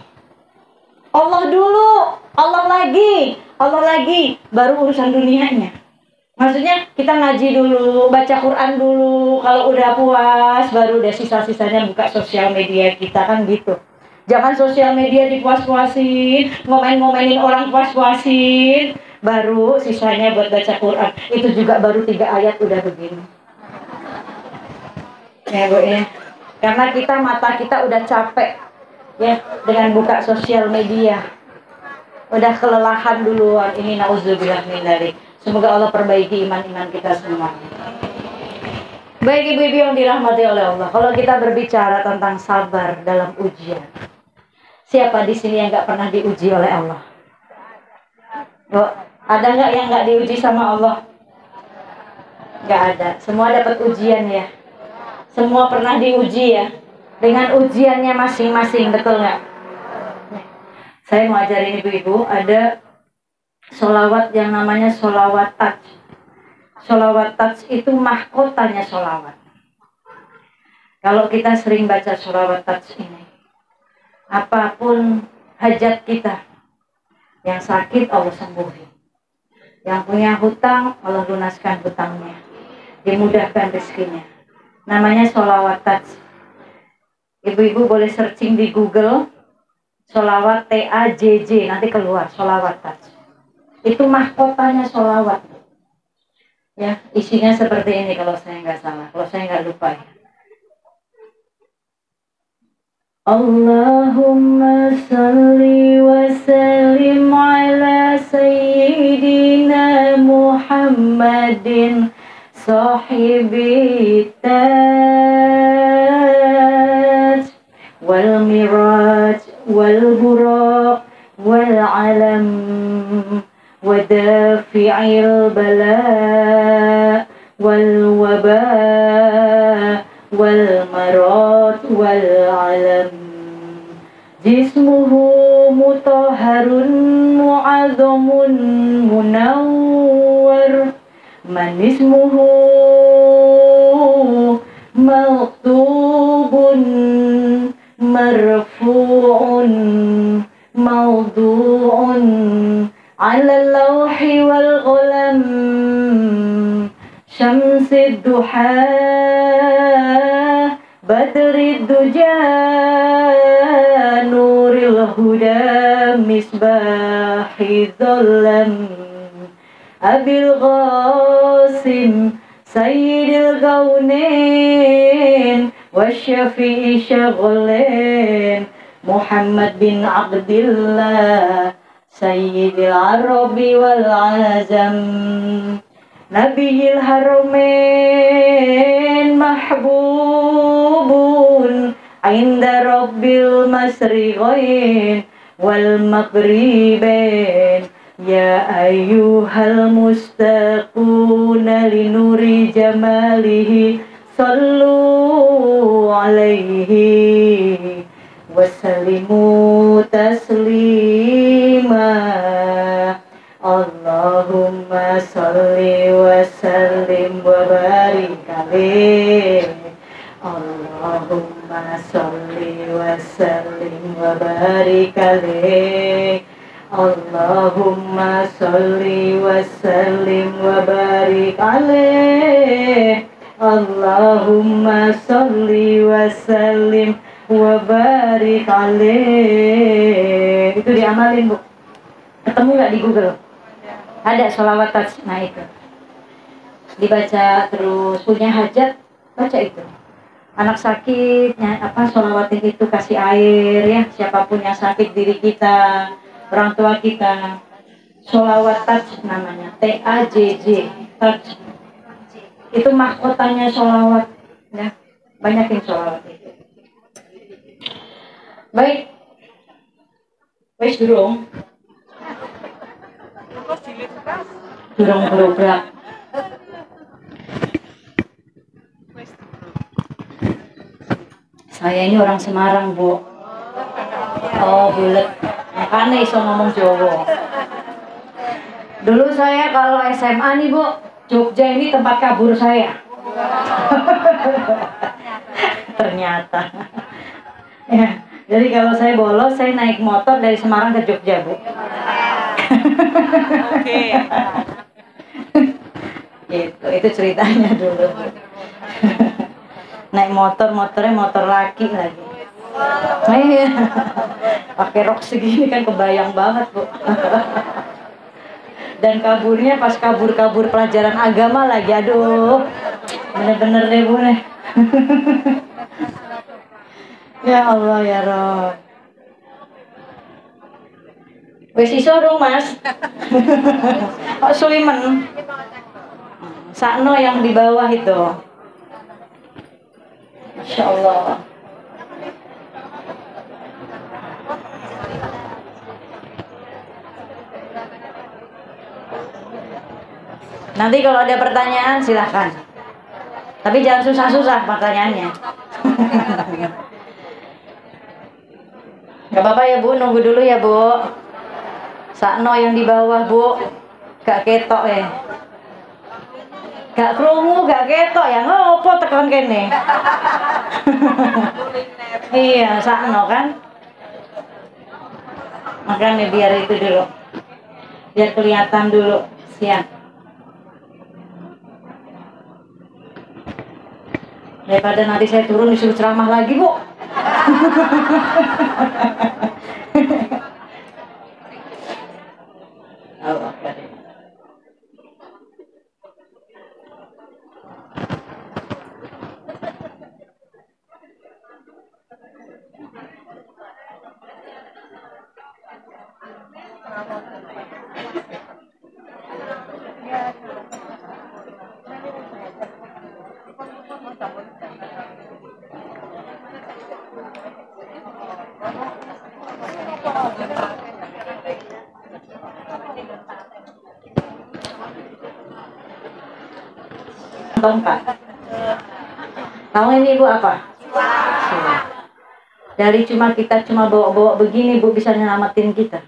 Allah dulu, Allah lagi, baru urusan dunianya. Maksudnya kita ngaji dulu, baca Quran dulu, kalau udah puas baru udah sisa-sisanya buka sosial media kita, kan gitu. Jangan sosial media dipuas-puasin, ngomen-ngomenin orang puas-puasin, baru sisanya buat baca Quran. Itu juga baru 3 ayat udah begini. Ya, Bu, ya. Karena mata kita udah capek ya dengan buka sosial media. Udah kelelahan duluan. Ini nauzubillah min dzalik. Semoga Allah perbaiki iman-iman kita semua. Baik ibu-ibu yang dirahmati oleh Allah, kalau kita berbicara tentang sabar dalam ujian, siapa di sini yang nggak pernah diuji oleh Allah? Oh, ada nggak yang nggak diuji sama Allah? Nggak ada. Semua dapat ujian ya. Semua pernah diuji ya, dengan ujiannya masing-masing, betul nggak? Saya mau ajarin ibu-ibu, ada sholawat yang namanya sholawat touch. Sholawat touch itu mahkotanya sholawat. Kalau kita sering baca sholawat touch ini, apapun hajat kita, yang sakit Allah sembuhin, yang punya hutang Allah lunaskan hutangnya, dimudahkan rezekinya. Namanya sholawat touch. Ibu-ibu boleh searching di Google sholawat TAJJ, nanti keluar sholawat touch. Itu mahkotanya sholawat. Ya, isinya seperti ini kalau saya nggak salah, kalau saya nggak lupa ya. Allahumma salli wa sallim ala sayyidina Muhammadin sahibi taj wal miraj wal buraq wal alam wadafi'il bala wal waba wal marad wal alam jismuhu mutahharun mu'azzamun munawwar man ismuhu maktubun marfu'un mawdu'un ala lawhi wal qalam syamsid duha badrid duja nuril huda misbahi dhallam abil qasim sayyidil kaunain wasyafi'i syaghlain Muhammad bin Abdillah sayyidil arabi wal azam nabiyil haramain mahbubun inda rabbil masriqain wal maghribain ya ayyuhal mustaquna linuri jamalihi sallu alaihi wasallimu taslima Allahumma salli wa sallim wa barik alaih Allahumma salli wa sallim wa barik alaih Allahumma salli wa sallim wa barik alaih Allahumma salli wa sallim wa barik alaih. Itu diamalin, Bu. Ketemu nggak di Google? Ada sholawat touch. Nah itu dibaca terus, punya hajat baca itu. Anak sakit, sholawatin itu, kasih air ya. Siapapun yang sakit, diri kita, orang tua kita, sholawat touch namanya, TAJJ, touch. Itu mahkotanya sholawat ya. Banyakin sholawat itu. Baik, wes durung berobrak. Saya ini orang Semarang, Bu. Oh, bulet. Makanya iso ngomong Jawa. Dulu saya kalau SMA nih, Bu, Jogja ini tempat kabur saya. Ternyata. Ya, jadi kalau saya bolos, saya naik motor dari Semarang ke Jogja, Bu. Oke. Itu ceritanya dulu. Naik motornya motor laki lagi. Iya. Pakai rok segini kan kebayang banget, Bu. Dan kaburnya pas kabur pelajaran agama lagi. Aduh. Bener-bener deh, Bu nih. Ya Allah ya Rob. Wes iso dong, Mas. Kok sulimen? Sakno yang di bawah itu. Masya Allah. Nanti kalau ada pertanyaan silahkan. Tapi jangan susah-susah pertanyaannya. Gak apa-apa ya Bu, nunggu dulu ya Bu. Sakno yang di bawah Bu, gak ketok ya. Gak krungu, gak ketok ya, ngopo tekan kene. Iya, sakno kan. Makanya biar itu dulu, biar kelihatan dulu. Siap. Daripada nanti saya turun disuruh ceramah lagi Bu. Allah. Tongkat. Tahu ini Bu apa? Dari kita cuma bawa-bawa begini Bu bisa nyelamatin kita.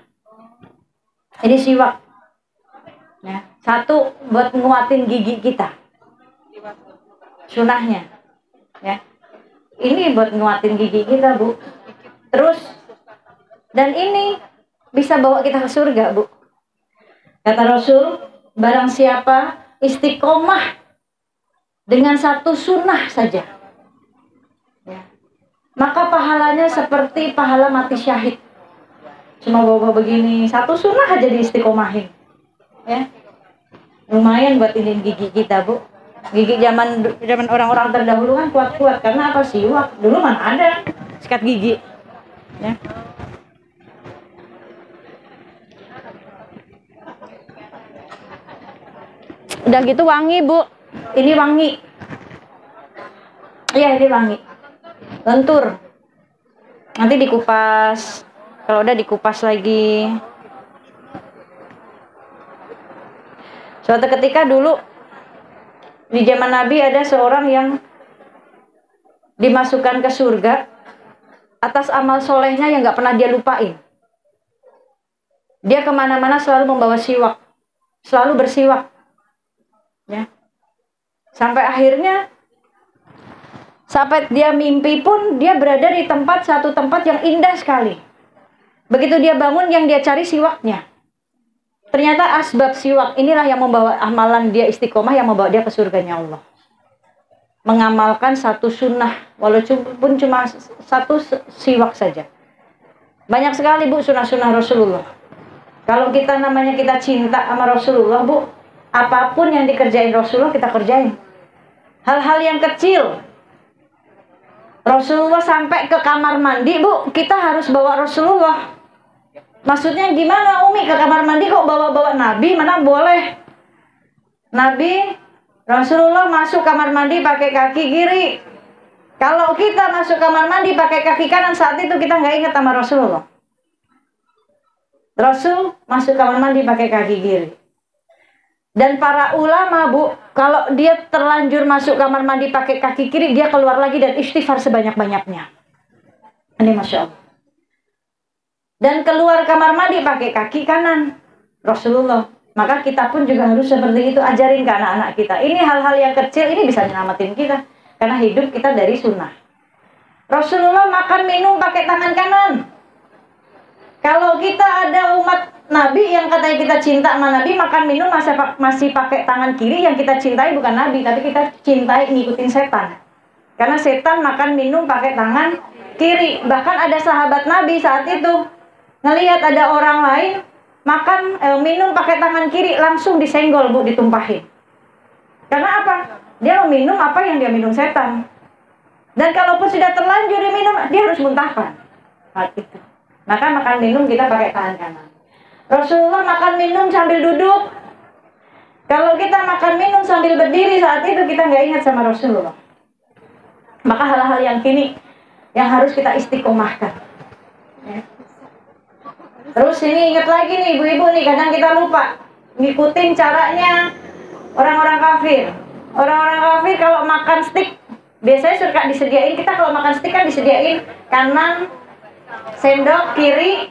Ini siwak. Ya, satu buat nguatin gigi kita. Sunahnya. Ya. Ini buat nguatin gigi kita Bu. Terus dan ini bisa bawa kita ke surga Bu. Kata Rasul, barang siapa istiqomah dengan satu sunnah saja, ya, maka pahalanya seperti pahala mati syahid. Cuma bawa begini, satu sunnah aja diistiqomahin, ya, lumayan buat ini gigi kita Bu. Gigi zaman orang-orang terdahulu kan kuat-kuat karena apa? Siwak. Dulu mana ada sikat gigi, ya. Udah gitu wangi Bu. Ini wangi. Iya, ini wangi. Lentur. Nanti dikupas. Kalau udah dikupas lagi. Suatu ketika dulu di zaman Nabi ada seorang yang dimasukkan ke surga atas amal solehnya yang gak pernah dia lupain. Dia kemana-mana selalu membawa siwak. Selalu bersiwak. Ya. Sampai akhirnya sampai dia mimpi pun dia berada di satu tempat yang indah sekali. Begitu dia bangun yang dia cari siwaknya. Ternyata asbab siwak inilah yang membawa amalan dia istiqomah, yang membawa dia ke surganya Allah. Mengamalkan satu sunnah walaupun cuma satu siwak saja. Banyak sekali Bu sunnah-sunnah Rasulullah. Kalau kita namanya kita cinta sama Rasulullah Bu, apapun yang dikerjain Rasulullah kita kerjain. Hal-hal yang kecil. Rasulullah sampai ke kamar mandi Bu, kita harus bawa Rasulullah. Maksudnya gimana Umi, ke kamar mandi kok bawa-bawa Nabi? Mana boleh. Nabi Rasulullah masuk kamar mandi pakai kaki kiri. Kalau kita masuk kamar mandi pakai kaki kanan, saat itu kita nggak ingat sama Rasulullah. Rasul masuk kamar mandi pakai kaki kiri. Dan para ulama Bu, kalau dia terlanjur masuk kamar mandi pakai kaki kiri, dia keluar lagi dan istighfar sebanyak-banyaknya. Ini Masya Allah. Dan keluar kamar mandi pakai kaki kanan Rasulullah. Maka kita pun juga harus seperti itu, ajarin ke anak-anak kita. Ini hal-hal yang kecil, ini bisa nyelamatin kita. Karena hidup kita dari sunnah. Rasulullah makan minum pakai tangan kanan. Kalau kita ada umat Nabi yang katanya kita cinta sama Nabi, makan minum masih pakai tangan kiri, yang kita cintai bukan Nabi, tapi kita cintai ngikutin setan. Karena setan makan minum pakai tangan kiri. Bahkan ada sahabat Nabi saat itu ngelihat ada orang lain makan minum pakai tangan kiri, langsung disenggol Bu, ditumpahin. Karena apa? Dia mau minum apa yang dia minum setan. Dan kalaupun sudah terlanjur diminum, dia harus muntahkan. Hal itu. Maka makan minum kita pakai tangan kanan. Rasulullah makan minum sambil duduk. Kalau kita makan minum sambil berdiri saat itu, kita nggak ingat sama Rasulullah. Maka hal-hal yang kini yang harus kita istiqomahkan. Ya. Terus ini ingat lagi nih ibu-ibu nih, kadang kita lupa ngikutin caranya orang-orang kafir. Orang-orang kafir kalau makan steak biasanya suka disediain, kita kalau makan steak kan disediain kanan, sendok kiri,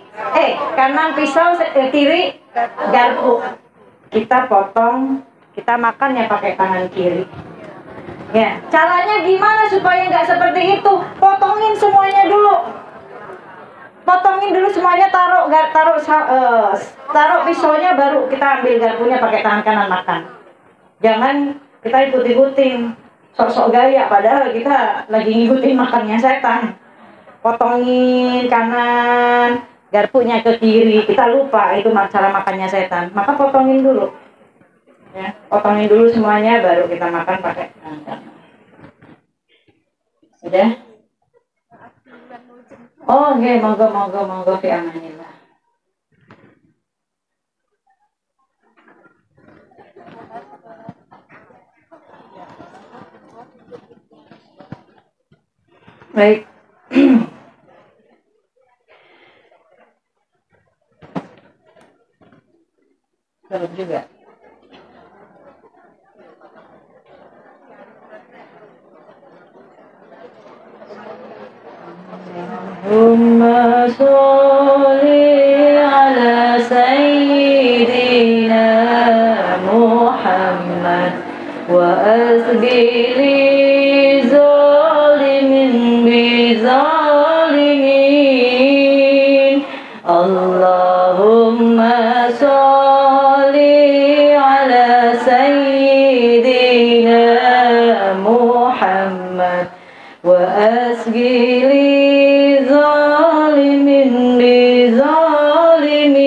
kanan pisau, kiri garpu. Kita potong, kita makan ya pakai tangan kiri. Ya, caranya gimana supaya nggak seperti itu? Potongin semuanya dulu. Potongin dulu semuanya, taruh pisaunya, baru kita ambil garpunya pakai tangan kanan makan. Jangan kita ikut-ikutin, sok-sok gaya, padahal kita lagi ngikutin makannya setan. Potongin kanan, garpunya ke kiri, kita lupa itu cara makannya setan. Maka potongin dulu. Ya, potongin dulu semuanya, baru kita makan pakai tangan kanan. Sudah? Oh, oke, monggo fi amanillah. Baik. Belum juga. Allahumma sholli ala sayyidina Muhammad wa asbili zalimin bi zalimin. Allahumma sholli ala sayyidina Muhammad wa asbili zalimin bi zalimin.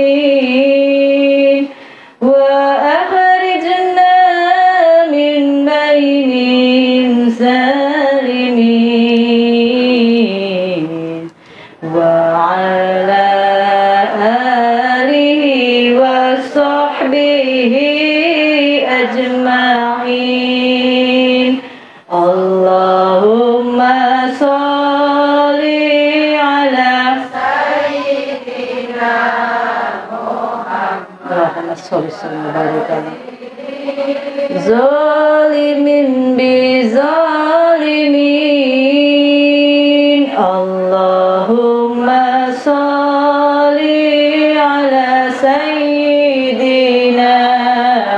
Allahumma sholli ala sayyidina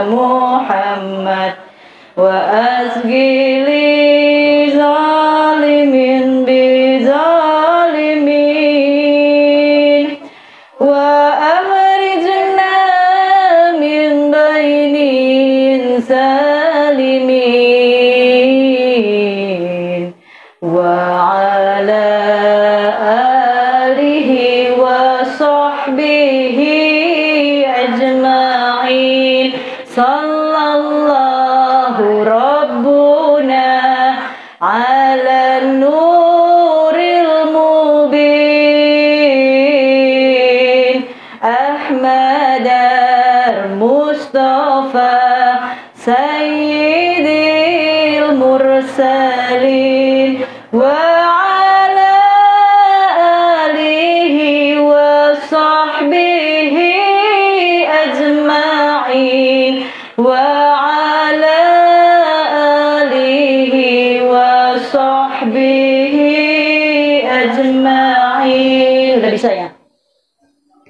Muhammad wa asgili zalimin bi zalimin wa salimin wa ala alihi wa sahbihi ajma'in. Sallallahu rabbuna ala nuril mubin Ahmadar Mustafa Sayyidil Mursalin wa ala alihi wa sahbihi ajma'in wa ala alihi wa sahbihi ajma'in. Udah bisa ya?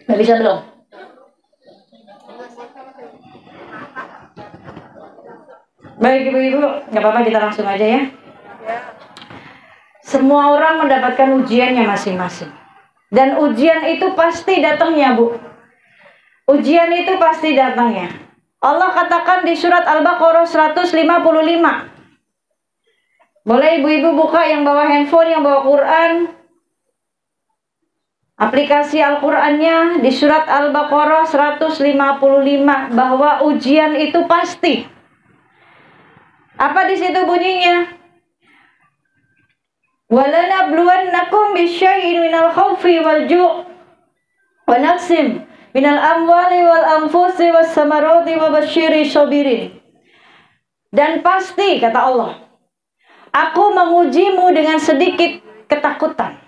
Udah bisa belum? Baik ibu-ibu, nggak apa-apa, kita langsung aja ya. Semua orang mendapatkan ujiannya masing-masing. Dan ujian itu pasti datangnya, Bu. Ujian itu pasti datangnya. Allah katakan di surat Al-Baqarah 155. Boleh ibu-ibu buka, yang bawa handphone, yang bawa Quran. Aplikasi Al-Qur'annya di surat Al-Baqarah 155, bahwa ujian itu pasti. Apa di situ bunyinya? Walanabluwannakum bisyai'in minal khawfi wal ju' wa naqsim minal amwali wal anfusi was samarati wa basyiri sabirin. Dan pasti, kata Allah, aku mengujimu dengan sedikit ketakutan.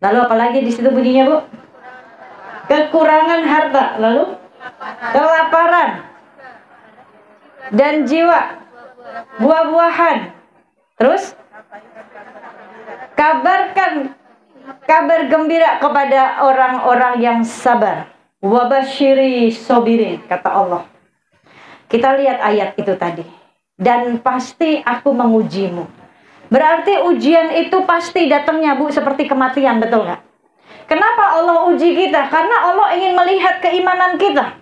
Lalu apalagi di situ bunyinya, Bu? Kekurangan harta, lalu kelaparan dan jiwa, buah-buahan. Terus kabarkan kabar gembira kepada orang-orang yang sabar. Wabasyiri sobirin, kata Allah. Kita lihat ayat itu tadi. Dan pasti aku mengujimu. Berarti ujian itu pasti datangnya, Bu, seperti kematian, betul nggak? Kenapa Allah uji kita? Karena Allah ingin melihat keimanan kita.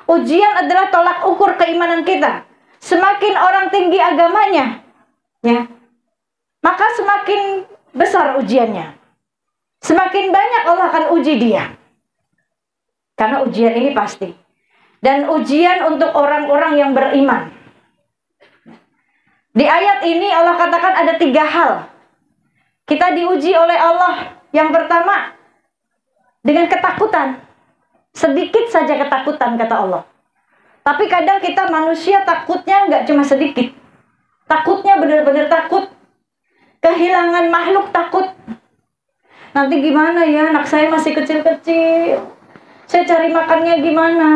Ujian adalah tolak ukur keimanan kita. Semakin orang tinggi agamanya, ya, maka semakin besar ujiannya. Semakin banyak Allah akan uji dia. Karena ujian ini pasti. Dan ujian untuk orang-orang yang beriman. Di ayat ini Allah katakan ada 3 hal. Kita diuji oleh Allah. Yang pertama, dengan ketakutan. Sedikit saja ketakutan, kata Allah. Tapi kadang kita manusia takutnya nggak cuma sedikit. Takutnya benar-benar takut. Kehilangan makhluk takut. Nanti gimana ya, anak saya masih kecil-kecil. Saya cari makannya gimana?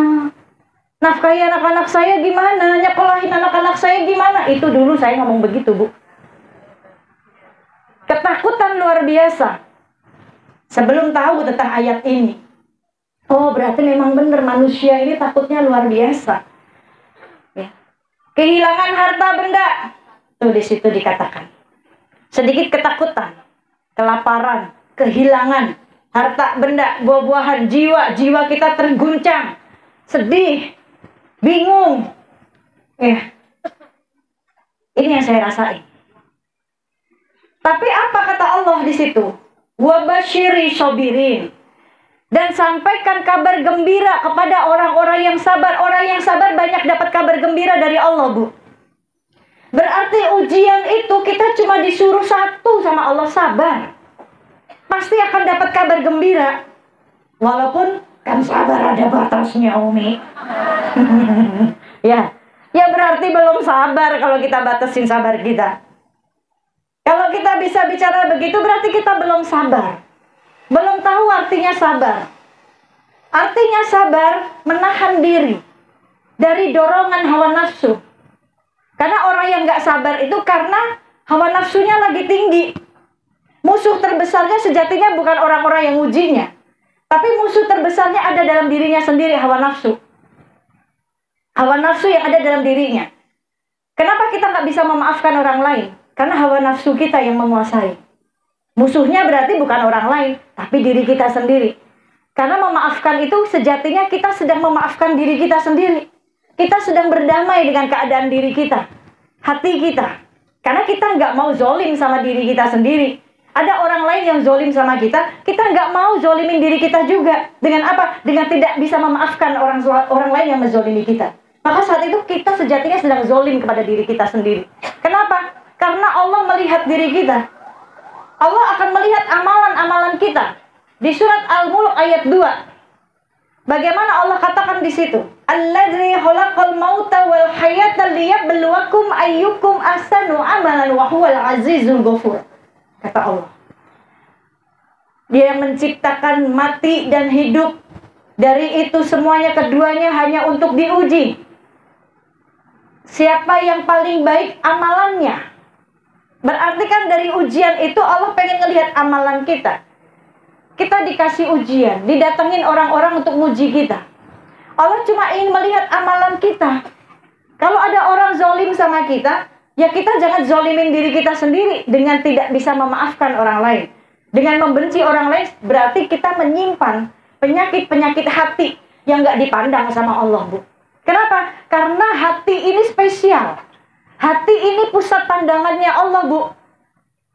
Nafkahi anak-anak saya gimana? Nyekolahin anak-anak saya gimana? Itu dulu saya ngomong begitu, Bu. Ketakutan luar biasa. Sebelum tahu tentang ayat ini. Oh, berarti memang benar manusia ini takutnya luar biasa. Ya. Kehilangan harta benda. Tuh di situ dikatakan. Sedikit ketakutan, kelaparan, kehilangan harta benda, buah-buahan, jiwa kita terguncang, sedih, bingung. Ya. Ini yang saya rasain. Tapi apa kata Allah di situ? Wabasyiri sobirin. Dan sampaikan kabar gembira kepada orang-orang yang sabar. Orang yang sabar banyak dapat kabar gembira dari Allah, Bu. Berarti ujian itu kita cuma disuruh satu sama Allah, sabar. Pasti akan dapat kabar gembira. Walaupun kan sabar ada batasnya, Umi. Ya berarti belum sabar kalau kita batasin sabar kita. Kalau kita bisa bicara begitu berarti kita belum sabar. Belum tahu artinya sabar. Artinya sabar menahan diri dari dorongan hawa nafsu. Karena orang yang gak sabar itu karena hawa nafsunya lagi tinggi. Musuh terbesarnya sejatinya bukan orang-orang yang ujinya. Tapi musuh terbesarnya ada dalam dirinya sendiri, hawa nafsu. Hawa nafsu yang ada dalam dirinya. Kenapa kita gak bisa memaafkan orang lain? Karena hawa nafsu kita yang menguasai. Musuhnya berarti bukan orang lain, tapi diri kita sendiri. Karena memaafkan itu sejatinya kita sedang memaafkan diri kita sendiri. Kita sedang berdamai dengan keadaan diri kita, hati kita. Karena kita nggak mau zolim sama diri kita sendiri. Ada orang lain yang zolim sama kita nggak mau zolimin diri kita juga. Dengan apa? Dengan tidak bisa memaafkan orang lain yang menzolimi kita. Maka saat itu kita sejatinya sedang zolim kepada diri kita sendiri. Kenapa? Karena Allah melihat diri kita. Allah akan melihat amalan-amalan kita. Di surat Al-Mulk ayat 2. Bagaimana Allah katakan di situ? Alladzi khalaqal mauta wal hayata liyabluwakum ayyukum ahsanu amalan wa huwal azizul ghafur. Kata Allah. Dia yang menciptakan mati dan hidup. Dari itu semuanya keduanya hanya untuk diuji. Siapa yang paling baik amalannya? Berarti kan dari ujian itu Allah pengen ngelihat amalan kita. Kita dikasih ujian, didatengin orang-orang untuk nguji kita. Allah cuma ingin melihat amalan kita. Kalau ada orang zolim sama kita, ya kita jangan zolimin diri kita sendiri dengan tidak bisa memaafkan orang lain. Dengan membenci orang lain, berarti kita menyimpan penyakit-penyakit hati yang gak dipandang sama Allah, Bu. Kenapa? Karena hati ini spesial. Hati ini pusat pandangannya Allah, Bu.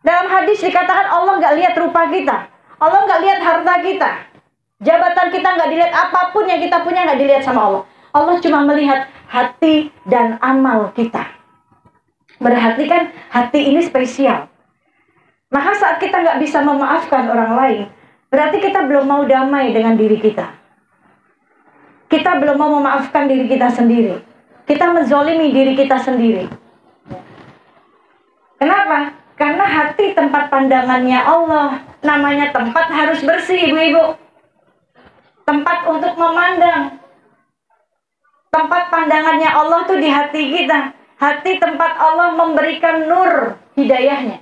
Dalam hadis dikatakan Allah nggak lihat rupa kita. Allah nggak lihat harta kita. Jabatan kita nggak dilihat, apapun yang kita punya nggak dilihat sama Allah. Allah cuma melihat hati dan amal kita. Berarti kan hati ini spesial. Maka saat kita nggak bisa memaafkan orang lain, berarti kita belum mau damai dengan diri kita. Kita belum mau memaafkan diri kita sendiri. Kita menzolimi diri kita sendiri. Kenapa? Karena hati tempat pandangannya Allah. Namanya tempat harus bersih, ibu-ibu. Tempat untuk memandang. Tempat pandangannya Allah tuh di hati kita. Hati tempat Allah memberikan nur hidayahnya,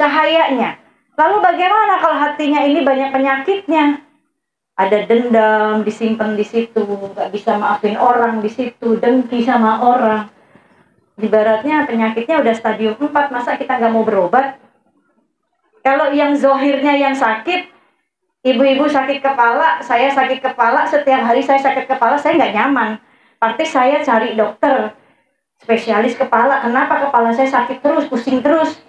cahayanya. Lalu bagaimana kalau hatinya ini banyak penyakitnya? Ada dendam disimpan di situ, nggak bisa maafin orang di situ, dengki sama orang. Ibaratnya penyakitnya udah stadium 4, masa kita nggak mau berobat? Kalau yang zohirnya yang sakit, ibu-ibu sakit kepala, saya sakit kepala, setiap hari saya sakit kepala, saya nggak nyaman. Pasti saya cari dokter, spesialis kepala. Kenapa kepala saya sakit terus, pusing terus?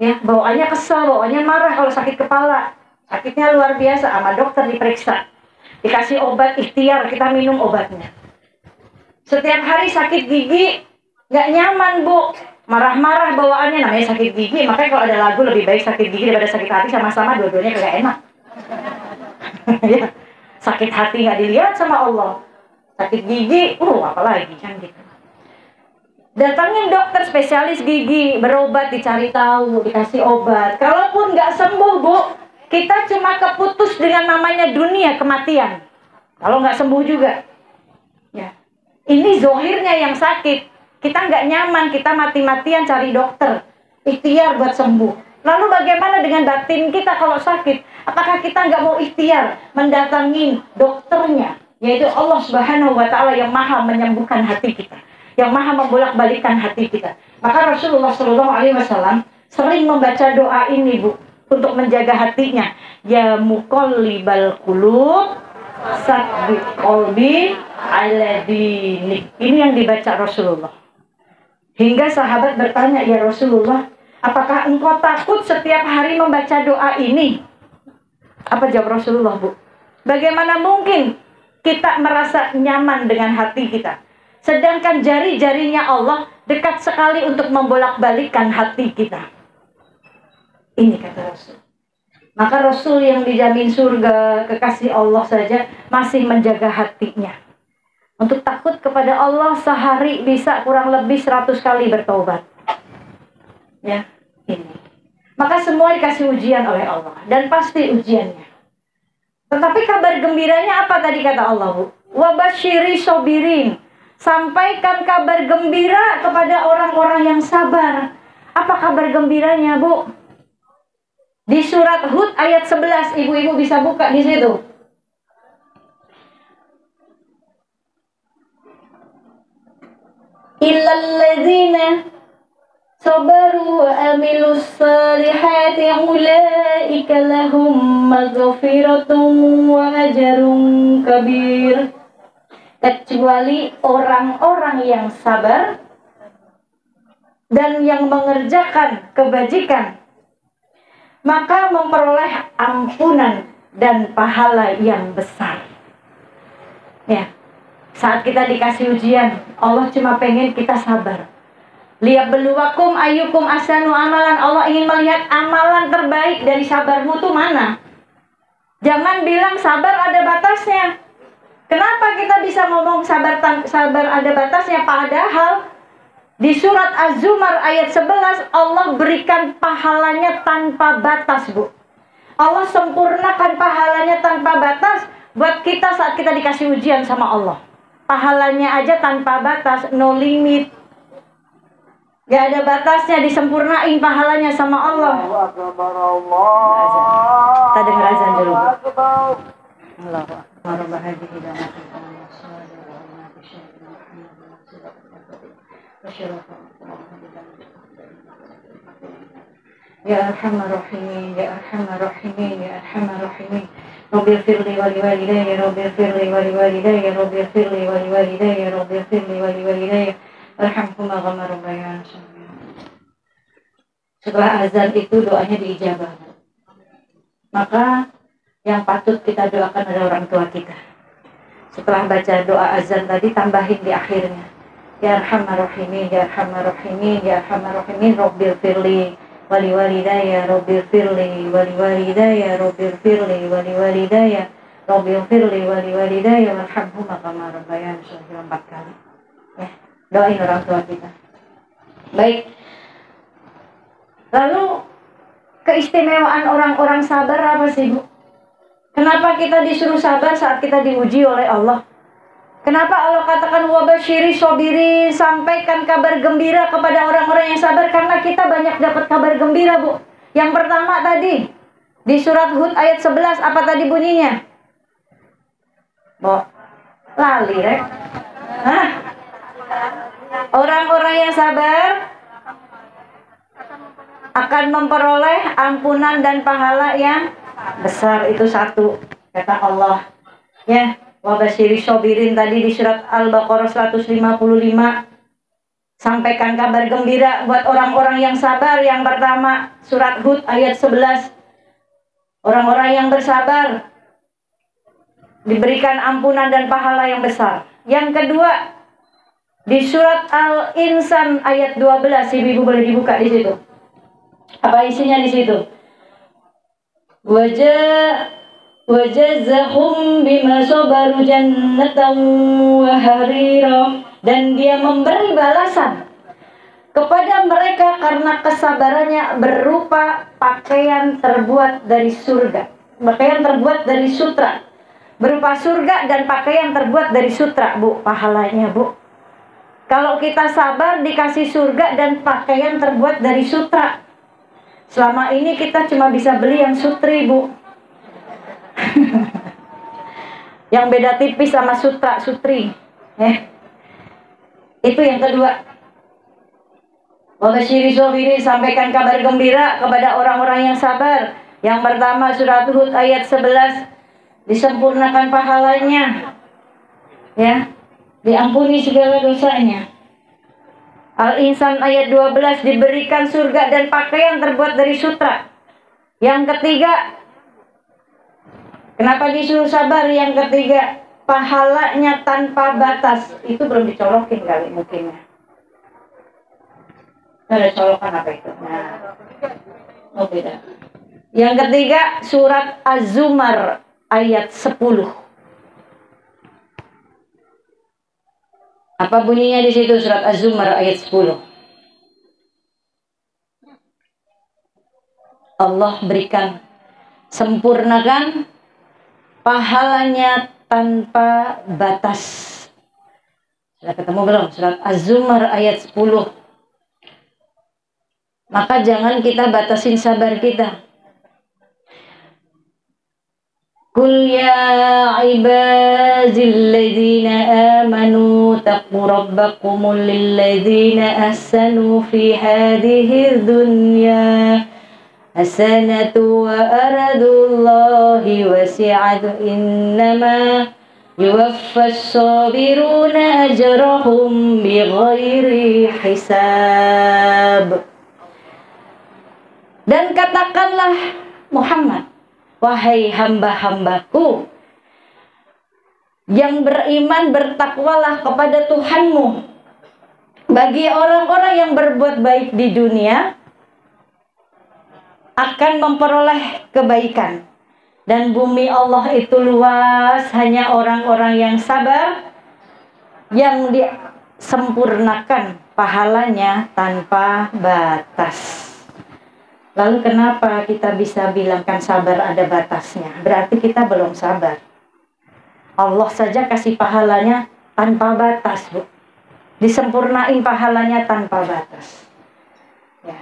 Ya, bawaannya kesel, bawaannya marah kalau sakit kepala. Sakitnya luar biasa, sama dokter diperiksa. Dikasih obat ikhtiar, kita minum obatnya. Setiap hari sakit gigi, nggak nyaman, Bu. Marah-marah bawaannya, namanya sakit gigi. Makanya kalau ada lagu lebih baik sakit gigi daripada sakit hati, sama-sama dua-duanya kagak enak. Ya, sakit hati nggak dilihat sama Allah. Sakit gigi, apalagi kan gitu. Datangin dokter spesialis gigi, berobat, dicari tahu, dikasih obat. Kalaupun nggak sembuh, Bu, kita cuma keputus dengan namanya dunia, kematian. Kalau nggak sembuh juga. Ya. Ini zohirnya yang sakit. Kita nggak nyaman, kita mati-matian cari dokter. Ikhtiar buat sembuh. Lalu bagaimana dengan batin kita kalau sakit? Apakah kita nggak mau ikhtiar mendatangin dokternya? Yaitu Allah Subhanahu wa Ta'ala yang maha menyembuhkan hati kita, yang maha membolak-balikkan hati kita. Maka Rasulullah SAW sering membaca doa ini, Bu, untuk menjaga hatinya. Ya muqallibal qulub, tsabbit qalbi ala dinik. Ini yang dibaca Rasulullah. Hingga sahabat bertanya, ya Rasulullah, apakah engkau takut setiap hari membaca doa ini? Apa jawab Rasulullah, Bu? Bagaimana mungkin kita merasa nyaman dengan hati kita, sedangkan jari-jarinya Allah dekat sekali untuk membolak-balikkan hati kita. Ini kata Rasul. Maka Rasul yang dijamin surga, kekasih Allah saja masih menjaga hatinya. Untuk takut kepada Allah sehari bisa kurang lebih 100 kali bertobat. Ya, ini. Maka semua dikasih ujian oleh Allah. Dan pasti ujiannya. Tetapi kabar gembiranya apa tadi kata Allah, Bu? Wabasyiri sobirin. Sampaikan kabar gembira kepada orang-orang yang sabar. Apa kabar gembiranya, Bu? Di surat Hud ayat 11, ibu-ibu bisa buka di situ. Illalladzina sabaru wa amilus salihati ulaika lahum maghfiratun wa ajrun kabir. Kecuali orang-orang yang sabar dan yang mengerjakan kebajikan, maka memperoleh ampunan dan pahala yang besar. Ya, saat kita dikasih ujian, Allah cuma pengen kita sabar. Liyabluwakum ayyukum ahsanu amalan. Allah ingin melihat amalan terbaik dari sabarmu itu mana. Jangan bilang sabar ada batasnya. Kenapa kita bisa ngomong sabar ada batasnya? Padahal di surat Az-Zumar ayat 11 Allah berikan pahalanya tanpa batas, Bu. Allah sempurnakan pahalanya tanpa batas buat kita saat kita dikasih ujian sama Allah. Pahalanya aja tanpa batas, no limit. Gak ada batasnya, disempurnain pahalanya sama Allah. Kita dengar azan dulu. Allahu Akbar. Ya Arhamar Rahimin, Ya Arhamar Rahimin, Ya Arhamar Rahimin. Rabbi firli wa liwalidayya, Rabbi firli wa liwalidayya, Rabbi firli wa liwalidayya, Rabbi firli wa liwalidayya. Warhamhuma kama rabbayani shaghira. Setelah azan itu doanya diijabah. Maka yang patut kita doakan adalah orang tua kita. Setelah baca doa azan tadi tambahin di akhirnya. Ya Arhamar Rahimin, Ya Arhamar Rahimin, Ya Arhamar Rahimin, Rabbi firli wali walidayya, Rabbi firli wali walidayya, Rabbi firli wali walidayya, Rabbi firli wali walidayya, warhamhuma kama rabbayani shaghira 4 kali. Ya, doain orang tua kita. Baik. Lalu keistimewaan orang-orang sabar apa sih, Bu? Kenapa kita disuruh sabar saat kita diuji oleh Allah? Kenapa Allah katakan wabasyiri sobirin, sampaikan kabar gembira kepada orang-orang yang sabar? Karena kita banyak dapat kabar gembira, Bu. Yang pertama tadi di surat Hud ayat 11 apa tadi bunyinya? Lali rek. Hah? Orang-orang yang sabar akan memperoleh ampunan dan pahala yang besar. Itu satu, kata Allah. Ya, wa basyiri sobirin tadi di surat Al-Baqarah 155. Sampaikan kabar gembira buat orang-orang yang sabar. Yang pertama, surat Hud ayat 11. Orang-orang yang bersabar diberikan ampunan dan pahala yang besar. Yang kedua, di surat Al-Insan ayat 12, ibu-ibu boleh dibuka di situ. Apa isinya di situ? Wajazahum bima sabaru jannatan wa harira, dan dia memberi balasan kepada mereka karena kesabarannya berupa pakaian terbuat dari surga, pakaian terbuat dari sutra, berupa surga dan pakaian terbuat dari sutra, Bu, pahalanya, Bu. Kalau kita sabar dikasih surga dan pakaian terbuat dari sutra. Selama ini kita cuma bisa beli yang sutri, Bu. Yang beda tipis sama sutra, sutri. Itu yang kedua. Wabasyiri sobiri, sampaikan kabar gembira kepada orang-orang yang sabar. Yang pertama surat Hud ayat 11, disempurnakan pahalanya. Ya, diampuni segala dosanya. Al-Insan ayat 12, diberikan surga dan pakaian terbuat dari sutra. Yang ketiga, kenapa disuruh sabar? Yang ketiga, pahalanya tanpa batas. Itu belum dicolokin kali mungkin ya. Ada colokan apa itu? Nah, oh beda. Yang ketiga, surat Az-Zumar ayat 10. Apa bunyinya di situ surat Az-Zumar ayat 10? Allah berikan, sempurnakan pahalanya tanpa batas. Sudah ketemu belum? Surat Az-Zumar ayat 10. Maka jangan kita batasin sabar kita. Qul ya ibadilladzina amanu taqu rabbakumul lilladzina ahsanu fi hadhihi dunya hasanatu wa aradullahi wasi'atu innama yuwaffas sabiruna ajrahum bighairi hisab. Dan katakanlah Muhammad, wahai hamba-hambaku yang beriman, bertakwalah kepada Tuhanmu. Bagi orang-orang yang berbuat baik di dunia akan memperoleh kebaikan. Dan bumi Allah itu luas, hanya orang-orang yang sabar yang disempurnakan pahalanya tanpa batas. Lalu kenapa kita bisa bilangkan sabar ada batasnya? Berarti kita belum sabar. Allah saja kasih pahalanya tanpa batas, Bu. Disempurnain pahalanya tanpa batas. Ya.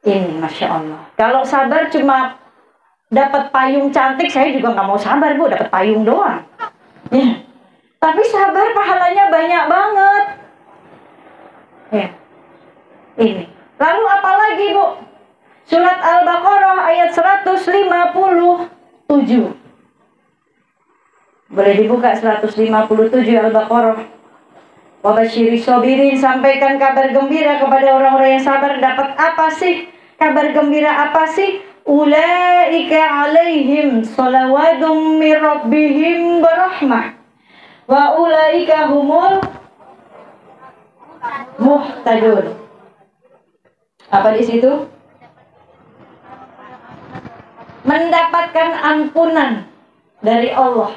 Ini Masya Allah. Kalau sabar cuma dapat payung cantik, saya juga nggak mau sabar, Bu. Dapat payung doang. Ya. Tapi sabar pahalanya banyak banget. Ya. Ini. Lalu apa lagi, Bu? Surat Al-Baqarah ayat 157. Boleh dibuka 157 Al-Baqarah. Wabasyiri sobirin, sampaikan kabar gembira kepada orang-orang yang sabar. Dapat apa sih? Kabar gembira apa sih? Ulaika alaihim salawatum mir rabbihim barahmah wa ulaika humul muhtadun. Apa di situ? Mendapatkan ampunan dari Allah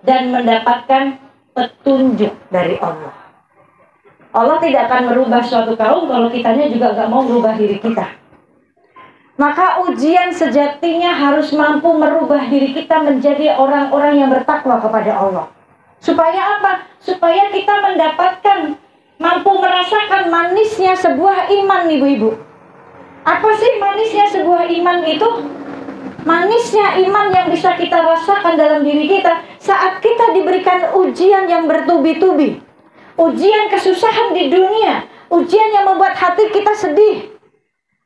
dan mendapatkan petunjuk dari Allah. Allah tidak akan merubah suatu kaum kalau kitanya juga gak mau merubah diri kita. Maka ujian sejatinya harus mampu merubah diri kita menjadi orang-orang yang bertakwa kepada Allah. Supaya apa? Supaya kita mendapatkan, mampu merasakan manisnya sebuah iman, ibu-ibu. Apa sih manisnya sebuah iman itu? Manisnya iman yang bisa kita rasakan dalam diri kita saat kita diberikan ujian yang bertubi-tubi. Ujian kesusahan di dunia, ujian yang membuat hati kita sedih,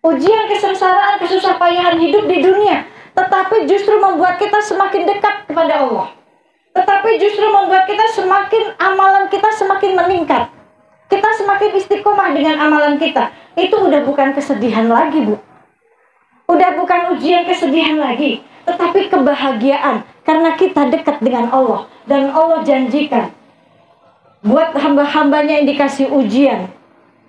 ujian kesengsaraan, kesusah payahan hidup di dunia, tetapi justru membuat kita semakin dekat kepada Allah. Tetapi justru membuat kita amalan kita semakin meningkat. Kita semakin istiqomah dengan amalan kita. Itu udah bukan kesedihan lagi, Bu. Udah bukan ujian kesedihan lagi, tetapi kebahagiaan karena kita dekat dengan Allah. Dan Allah janjikan buat hamba-hambanya yang dikasih ujian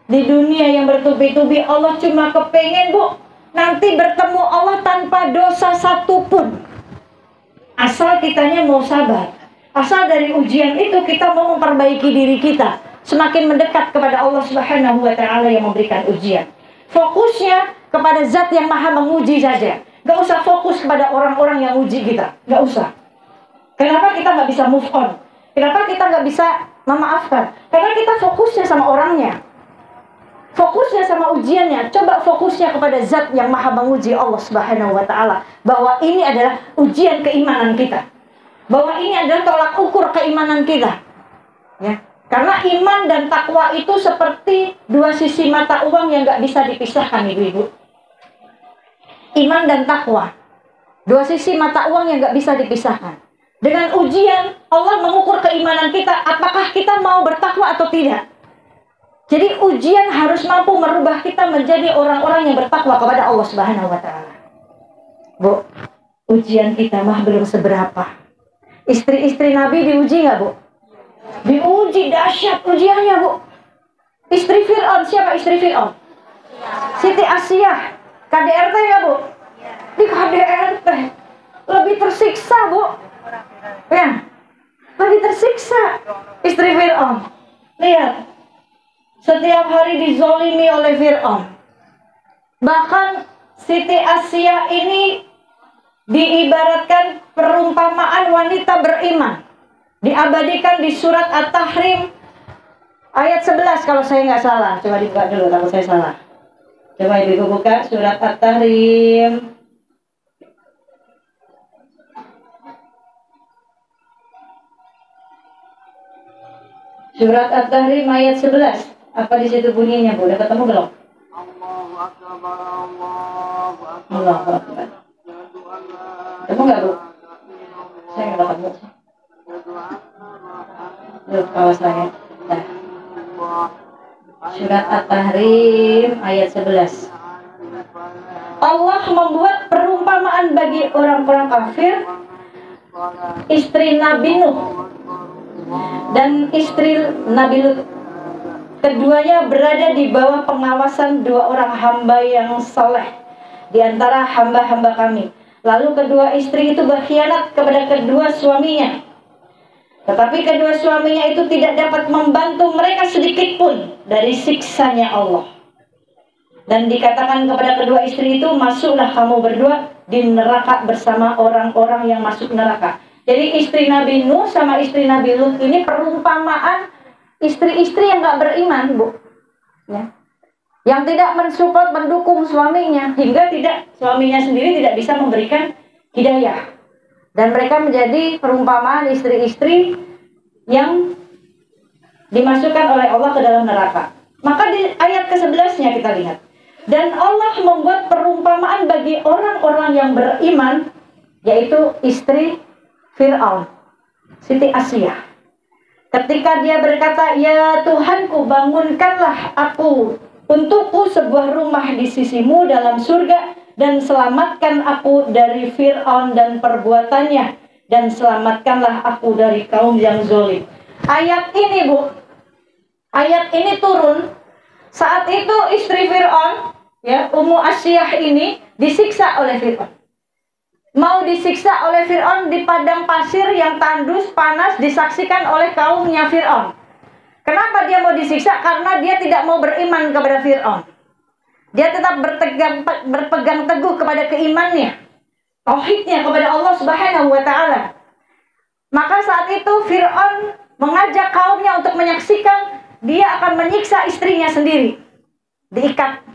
di dunia yang bertubi-tubi, Allah cuma kepengen, Bu, nanti bertemu Allah tanpa dosa satupun. Asal kitanya mau sabar. Asal dari ujian itu kita mau memperbaiki diri kita, semakin mendekat kepada Allah Subhanahu wa Ta'ala yang memberikan ujian. Fokusnya kepada zat yang maha menguji saja. Gak usah fokus kepada orang-orang yang uji kita. Gak usah. Kenapa kita gak bisa move on? Kenapa kita gak bisa memaafkan? Karena kita fokusnya sama orangnya, fokusnya sama ujiannya. Coba fokusnya kepada zat yang maha menguji, Allah Subhanahu wa Ta'ala. Bahwa ini adalah ujian keimanan kita, bahwa ini adalah tolak ukur keimanan kita, ya. Karena iman dan takwa itu seperti dua sisi mata uang yang gak bisa dipisahkan, ibu-ibu. Iman dan takwa, dua sisi mata uang yang gak bisa dipisahkan. Dengan ujian, Allah mengukur keimanan kita, apakah kita mau bertakwa atau tidak. Jadi ujian harus mampu merubah kita menjadi orang-orang yang bertakwa kepada Allah Subhanahu wa Ta'ala. Bu, ujian kita mah belum seberapa. Istri-istri Nabi diuji nggak, Bu? Diuji dahsyat ujiannya, Bu. Istri Fir'aun, siapa istri Fir'aun? Siti Asiyah. KDRT nggak, Bu? Di KDRT lebih tersiksa, Bu. Ya, lebih tersiksa istri Fir'aun. Lihat, setiap hari dizolimi oleh Fir'aun. Bahkan Siti Asiyah ini diibaratkan perumpamaan wanita beriman. Diabadikan di surat At-Tahrim ayat 11 kalau saya nggak salah. Coba dibuka dulu kalau saya salah. Coba ibu buka surat At-Tahrim. Surat At-Tahrim ayat 11. Apa di situ bunyinya, Bu? Udah ketemu belum? Allahu Akbar. Ketemu nggak, Bu? Saya nggak ketemu. Loh, kalau saya. Nah. Surat At-Tahrim ayat 11. Allah membuat perumpamaan bagi orang-orang kafir, istri Nabi Nuh dan istri Nabi Lut. Keduanya berada di bawah pengawasan dua orang hamba yang saleh di antara hamba-hamba kami. Lalu kedua istri itu berkhianat kepada kedua suaminya. Tetapi kedua suaminya itu tidak dapat membantu mereka sedikit pun dari siksanya Allah. Dan dikatakan kepada kedua istri itu, masuklah kamu berdua di neraka bersama orang-orang yang masuk neraka. Jadi istri Nabi Nuh sama istri Nabi Lut ini perumpamaan istri-istri yang gak beriman, Bu, ya. Yang tidak mensupport, mendukung suaminya, hingga suaminya sendiri tidak bisa memberikan hidayah. Dan mereka menjadi perumpamaan istri-istri yang dimasukkan oleh Allah ke dalam neraka. Maka di ayat ke-11-nya kita lihat. Dan Allah membuat perumpamaan bagi orang-orang yang beriman, yaitu istri Fir'aun, Siti Asiyah. Ketika dia berkata, ya Tuhanku, bangunkanlah aku untukku sebuah rumah di sisimu dalam surga, dan selamatkan aku dari Fir'aun dan perbuatannya, dan selamatkanlah aku dari kaum yang zalim. Ayat ini, Bu, ayat ini turun saat itu istri Fir'aun, ya, Ummu Asiyah ini disiksa oleh Fir'aun. Mau disiksa oleh Fir'aun di padang pasir yang tandus, panas, disaksikan oleh kaumnya Fir'aun. Kenapa dia mau disiksa? Karena dia tidak mau beriman kepada Fir'aun. Dia tetap berpegang teguh kepada keimannya, tauhidnya kepada Allah Subhanahu wa Ta'ala. Maka saat itu Fir'aun mengajak kaumnya untuk menyaksikan dia akan menyiksa istrinya sendiri. Diikat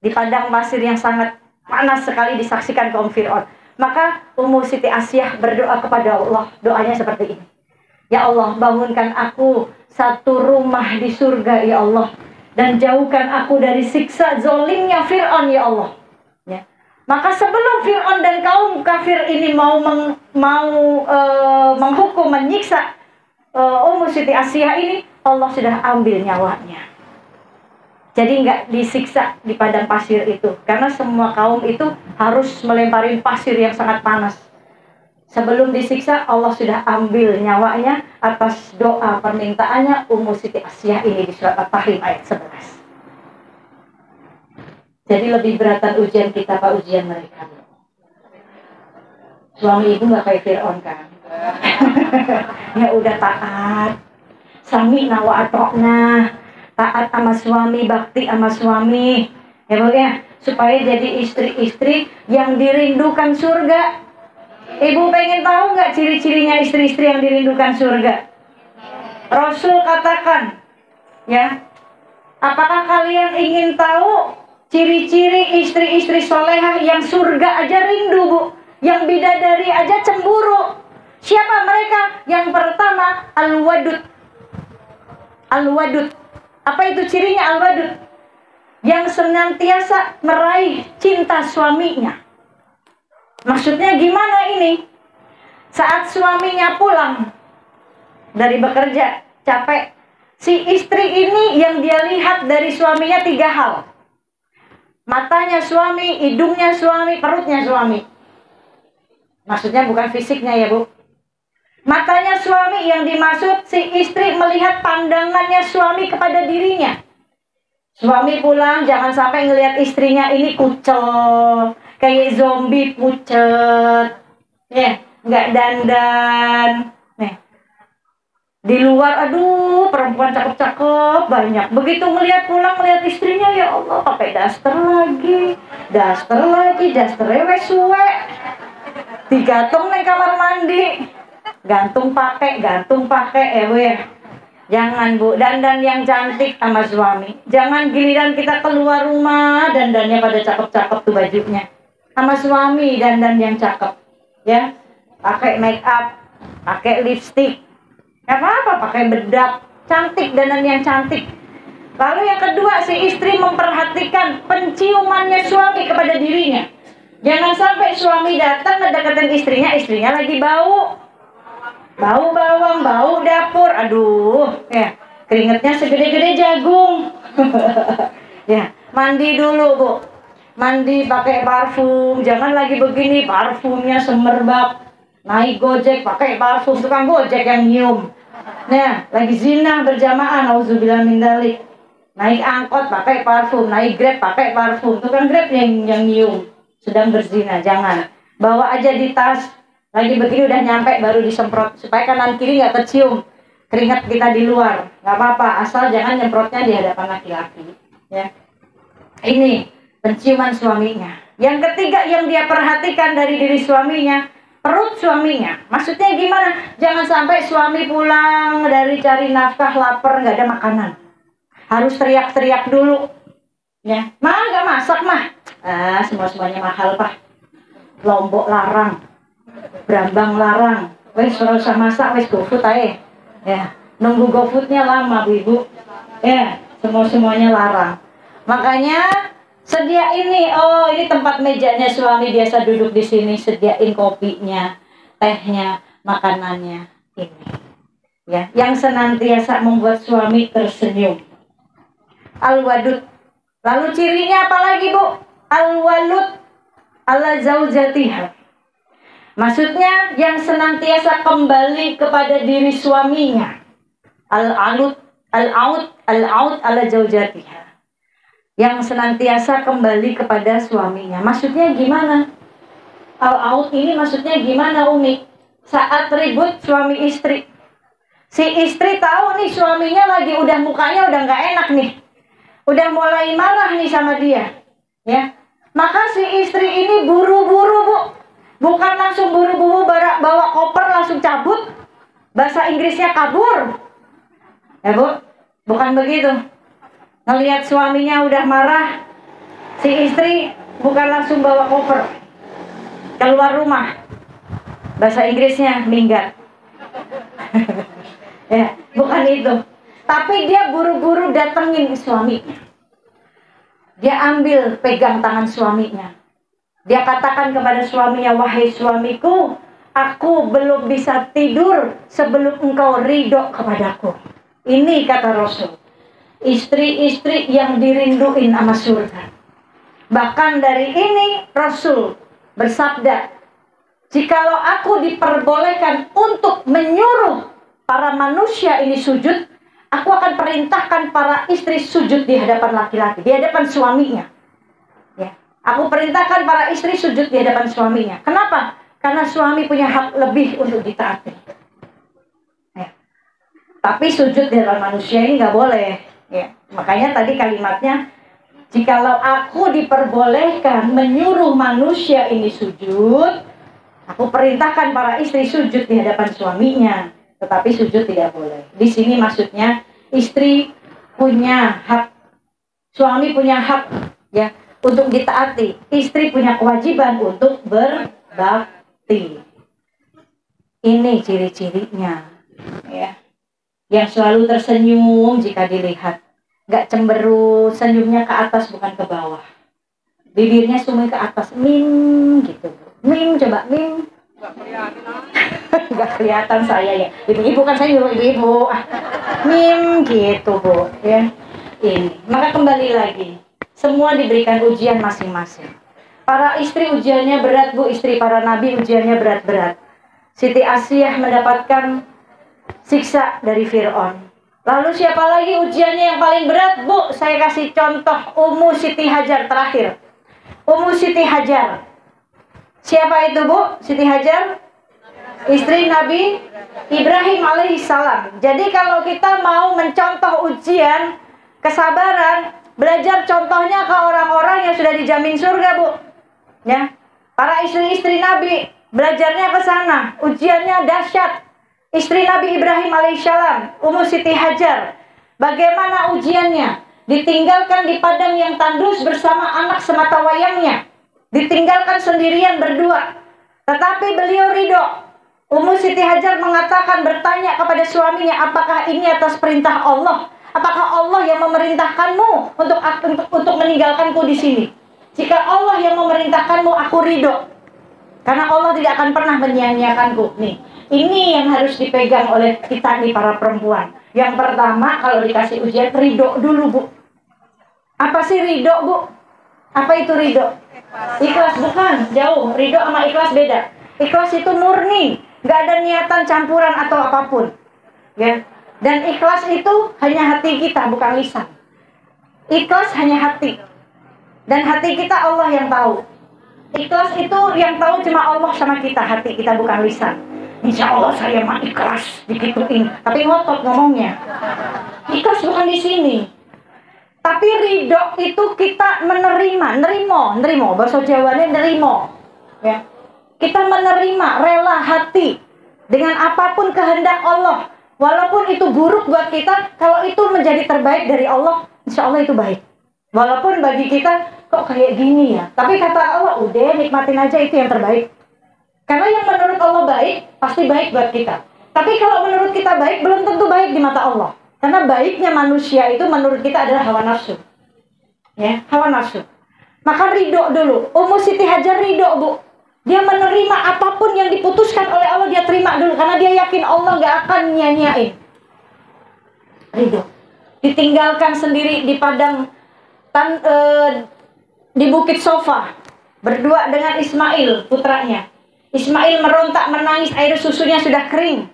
di padang pasir yang sangat panas sekali disaksikan kaum Fir'aun. Maka Ummu Siti Asyah berdoa kepada Allah. Doanya seperti ini. Ya Allah, bangunkan aku satu rumah di surga ya Allah, dan jauhkan aku dari siksa zolimnya Fir'aun ya Allah. Ya. Maka sebelum Fir'aun dan kaum kafir ini mau menghukum, menyiksa Ummu Siti Asyah ini, Allah sudah ambil nyawanya. Jadi nggak disiksa di padang pasir itu, karena semua kaum itu harus melempari pasir yang sangat panas. Sebelum disiksa, Allah sudah ambil nyawanya atas doa permintaannya Ummu Siti Asyah ini di surat At-Tahrim ayat 11. Jadi lebih beratan ujian kita apa ujian mereka? Suami ibu nggak kayak Fir'aun kan? Ya udah taat, sami nawa atokna, taat sama suami, bakti sama suami, ya Bu ya, supaya jadi istri-istri yang dirindukan surga. Ibu pengen tahu nggak ciri-cirinya istri-istri yang dirindukan surga? Rasul katakan, ya, apakah kalian ingin tahu ciri-ciri istri-istri solehah yang surga aja rindu Bu, yang bidadari aja cemburu? Siapa mereka? Yang pertama al-wadud. Al-wadud. Apa itu cirinya al-wadud? Yang senantiasa meraih cinta suaminya. Maksudnya gimana ini? Saat suaminya pulang dari bekerja, capek, si istri ini yang dia lihat dari suaminya 3 hal. Matanya suami, hidungnya suami, perutnya suami. Maksudnya bukan fisiknya ya Bu. Matanya suami yang dimaksud si istri melihat pandangannya suami kepada dirinya. Suami pulang jangan sampai ngelihat istrinya ini kucel, kayak zombie pucet, ya, nggak dandan. Nih, di luar, aduh, perempuan cakep-cakep banyak. Begitu ngelihat pulang, ngelihat istrinya, ya Allah, pakai daster lagi, dasternya wes suwe, digantung nih kamar mandi. Gantung pakai ya Bu ya. Jangan Bu, dandan yang cantik sama suami. Jangan giliran kita keluar rumah dandannya pada cakep-cakep tuh bajunya. Sama suami dandan yang cakep, ya. Pakai make up, pakai lipstick. Gak apa-apa, pakai bedak, cantik, dandan yang cantik. Lalu yang kedua, si istri memperhatikan penciumannya suami kepada dirinya. Jangan sampai suami datang mendekatin istrinya lagi bau. Bau bawang, bau dapur, aduh, ya, keringetnya segede-gede jagung. Ya, mandi dulu Bu, mandi pakai parfum, jangan lagi begini parfumnya semerbak. Naik gojek pakai parfum, tukang gojek yang nyium. Nah, lagi zina berjamaah, nauzubillah min dzalik. Naik angkot pakai parfum, naik Grab pakai parfum, tukang Grab yang nyium, sedang berzina. Jangan, bawa aja di tas. Lagi begini udah nyampe baru disemprot supaya kanan kiri nggak kecium keringat kita di luar. Nggak apa-apa, asal jangan nyemprotnya di hadapan laki-laki. Ya, ini penciuman suaminya. Yang ketiga yang dia perhatikan dari diri suaminya, perut suaminya. Maksudnya gimana? Jangan sampai suami pulang dari cari nafkah lapar nggak ada makanan, harus teriak-teriak dulu. Ya, mah nggak masak mah. Semuanya mahal Pak. Lombok larang. Brambang larang, wes ora usah masak, wes GoFood aja. Ya, nunggu GoFoodnya lama Bu Ibu. Ya, semuanya larang. Makanya sediain nih, oh ini tempat mejanya suami biasa duduk di sini, sediain kopinya, tehnya, makanannya ini. Ya, yang senantiasa membuat suami tersenyum. Al-wadud. Lalu cirinya apa lagi Bu? Al-walud ala zaujatiha. Maksudnya yang senantiasa kembali kepada diri suaminya. Al-aud ala zaujatiha. Yang senantiasa kembali kepada suaminya. Maksudnya gimana? Al-aud ini maksudnya gimana Umi? Saat ribut suami istri. Si istri tahu nih suaminya lagi udah mukanya udah nggak enak nih. Udah mulai marah nih sama dia. Ya. Maka si istri ini buru-buru Bu. Bukan langsung buru-buru bawa koper langsung cabut. Bahasa Inggrisnya kabur. Ya Bu, bukan begitu. Ngelihat suaminya udah marah, Si istri bukan langsung bawa koper keluar rumah, bahasa Inggrisnya minggat. Ya, bukan itu. Tapi dia buru-buru datengin suaminya. Dia ambil pegang tangan suaminya. Dia katakan kepada suaminya, wahai suamiku, aku belum bisa tidur sebelum engkau ridho kepadaku. Ini kata Rasul, istri-istri yang dirinduin sama surga. Bahkan dari ini Rasul bersabda, jikalau aku diperbolehkan untuk menyuruh para manusia ini sujud, aku akan perintahkan para istri sujud di hadapan laki-laki, di hadapan suaminya. Ya, aku perintahkan para istri sujud di hadapan suaminya. Kenapa? Karena suami punya hak lebih untuk ditaati. Ya. Tapi sujud di hadapan manusia ini nggak boleh. Ya. Makanya tadi kalimatnya, jikalau aku diperbolehkan menyuruh manusia ini sujud, aku perintahkan para istri sujud di hadapan suaminya. Tetapi sujud tidak boleh. Di sini maksudnya istri punya hak, suami punya hak ya untuk ditaati. Istri punya kewajiban untuk berbakti. Ini ciri-cirinya ya. Yang selalu tersenyum jika dilihat. Gak cemberut, senyumnya ke atas bukan ke bawah. Bibirnya semua ke atas, mim gitu. Mim, coba mim. Gak kelihatan saya ya. Ibu-ibu kan saya nyuruh ibu-ibu. Mim gitu Bu ya. Ini. Maka kembali lagi, semua diberikan ujian masing-masing. Para istri ujiannya berat Bu, istri para nabi ujiannya berat-berat. Siti Asiyah mendapatkan siksa dari Fir'aun. Lalu siapa lagi ujiannya yang paling berat Bu? Saya kasih contoh Ummu Siti Hajar terakhir. Ummu Siti Hajar. Siapa itu Bu? Siti Hajar? Istri Nabi Ibrahim alaihissalam. Jadi kalau kita mau mencontoh ujian kesabaran, belajar contohnya ke orang-orang yang sudah dijamin surga Bu. Ya. Para istri-istri Nabi, belajarnya ke sana. Ujiannya dahsyat. Istri Nabi Ibrahim alaihissalam, Ummu Siti Hajar. Bagaimana ujiannya? Ditinggalkan di padang yang tandus bersama anak semata wayangnya. Ditinggalkan sendirian berdua. Tetapi beliau ridho. Ummu Siti Hajar mengatakan, bertanya kepada suaminya, apakah ini atas perintah Allah? Apakah Allah yang memerintahkanmu untuk meninggalkanku di sini? Jika Allah yang memerintahkanmu, aku ridho. Karena Allah tidak akan pernah menyia-nyiakanku. Nih, ini yang harus dipegang oleh kita nih para perempuan. Yang pertama, kalau dikasih ujian, ridho dulu Bu. Apa sih ridho Bu? Apa itu ridho? Ikhlas bukan, jauh. Ridho sama ikhlas beda. Ikhlas itu murni, nggak ada niatan campuran atau apapun. Ya. Dan ikhlas itu hanya hati kita, bukan lisan. Ikhlas hanya hati. Dan hati kita Allah yang tahu. Ikhlas itu yang tahu cuma Allah sama kita, hati kita bukan lisan. Insya Allah saya mah ikhlas, dikituin. Tapi ngotot ngomongnya. Ikhlas bukan di sini. Tapi ridho itu kita menerima, nerimo. Bahasa Jawanya nerimo. Ya. Kita menerima, rela hati dengan apapun kehendak Allah. Walaupun itu buruk buat kita, kalau itu menjadi terbaik dari Allah, insya Allah itu baik. Walaupun bagi kita, kok kayak gini ya. Tapi kata Allah, udah nikmatin aja itu yang terbaik. Karena yang menurut Allah baik, pasti baik buat kita. Tapi kalau menurut kita baik, belum tentu baik di mata Allah. Karena baiknya manusia itu menurut kita adalah hawa nafsu. Ya, hawa nafsu. Maka ridho dulu. Ummu Siti Hajar ridho Bu. Dia menerima apapun yang diputuskan oleh Allah, dia terima dulu. Karena dia yakin Allah gak akan nyanyain. Ridho. Ditinggalkan sendiri di padang, di Bukit Sofa. Berdua dengan Ismail, putranya. Ismail merontak menangis, air susunya sudah kering.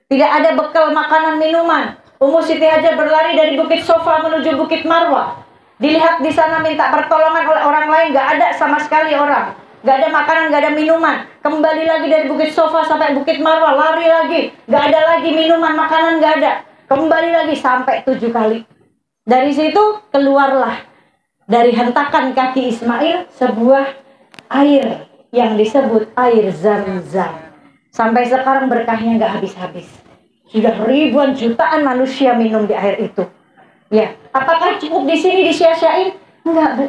Tidak ada bekal makanan minuman. Ummu Siti Hajar berlari dari Bukit Sofa menuju Bukit Marwah. Dilihat di sana minta pertolongan oleh orang lain, gak ada sama sekali orang. Gak ada makanan, gak ada minuman. Kembali lagi dari Bukit Sofa sampai Bukit Marwah, lari lagi. Gak ada lagi minuman, makanan gak ada. Kembali lagi sampai 7 kali. Dari situ keluarlah dari hentakan kaki Ismail sebuah air yang disebut air Zam-Zam. Sampai sekarang berkahnya gak habis-habis. Sudah ribuan jutaan manusia minum di air itu. Ya, apakah cukup di sini disia-siain? Enggak Bu.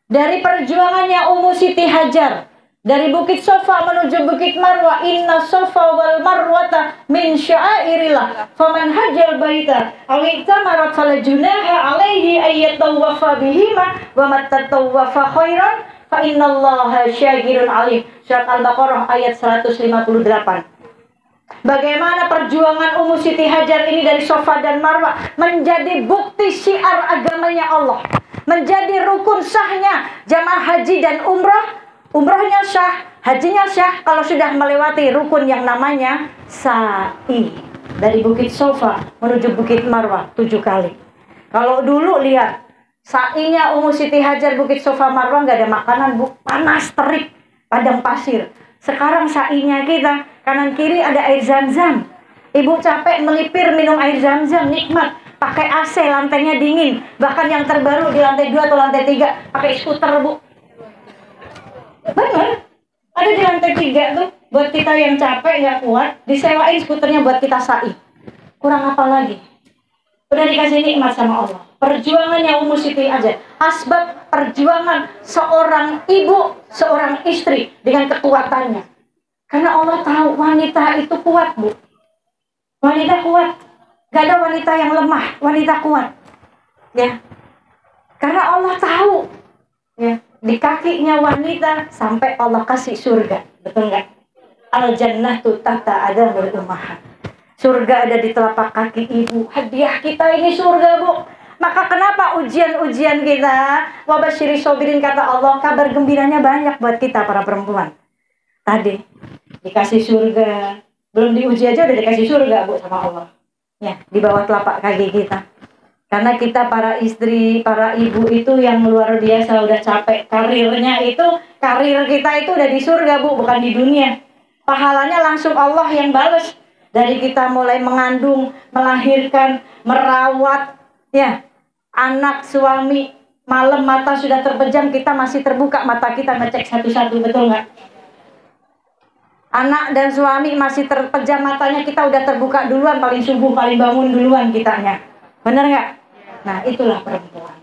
Dari perjuangannya Ummu Siti Hajar dari Bukit Sofa menuju Bukit Marwah, inna Sofa wal Marwata min sya'airillah faman hajjal baita aw i'tamara fala junaha alaihi ayyatawaffa bihima wa mattatawaffa khairan fa innallaha syakirun alim. Surat Al-Baqarah ayat 158. Bagaimana perjuangan Ummu Siti Hajar ini dari Sofa dan Marwah menjadi bukti syiar agamanya Allah, menjadi rukun sahnya jamaah haji dan umrah. Umrahnya sah, hajinya sah kalau sudah melewati rukun yang namanya sa'i. Dari Bukit Sofa menuju Bukit Marwah 7 kali. Kalau dulu lihat sa'inya Ummu Siti Hajar Bukit Sofa Marwah nggak ada makanan, Bu, panas terik, padang pasir. Sekarang sa'inya kita kanan kiri ada air zam-zam. Ibu capek melipir minum air zam-zam, nikmat. Pakai AC, lantainya dingin. Bahkan yang terbaru di lantai 2 atau lantai 3 pakai skuter, Bu. Bener, ada di lantai 3 tuh. Buat kita yang capek nggak kuat, disewain skuternya buat kita sa'i. Kurang apa lagi? Udah dikasih nikmat sama Allah. Perjuangannya Ummu Siti Hajar, asbab perjuangan seorang ibu, seorang istri dengan kekuatannya. Karena Allah tahu wanita itu kuat, Bu. Wanita kuat. Gak ada wanita yang lemah, wanita kuat. Ya. Karena Allah tahu. Ya. Di kakinya wanita sampai Allah kasih surga. Betul nggak? Al-jannatu tahta adamul ummahat. Surga ada di telapak kaki ibu. Hadiah kita ini surga, Bu. Maka kenapa ujian-ujian kita? Wabasyiri sobirin, kata Allah, kabar gembiranya banyak buat kita para perempuan. Tadi dikasih surga, belum diuji aja udah dikasih surga, Bu, sama Allah. Ya, di bawah telapak kaki kita. Karena kita para istri, para ibu itu yang luar biasa udah capek karirnya itu, karir kita itu udah di surga, Bu, bukan di dunia. Pahalanya langsung Allah yang bales. Dari kita mulai mengandung, melahirkan, merawat, ya, anak, suami, malam mata sudah terpejam, kita masih terbuka mata kita ngecek satu-satu, betul nggak? Anak dan suami masih terpejam matanya, kita udah terbuka duluan, paling subuh, paling bangun duluan kitanya. Bener nggak? Nah, itulah perempuan.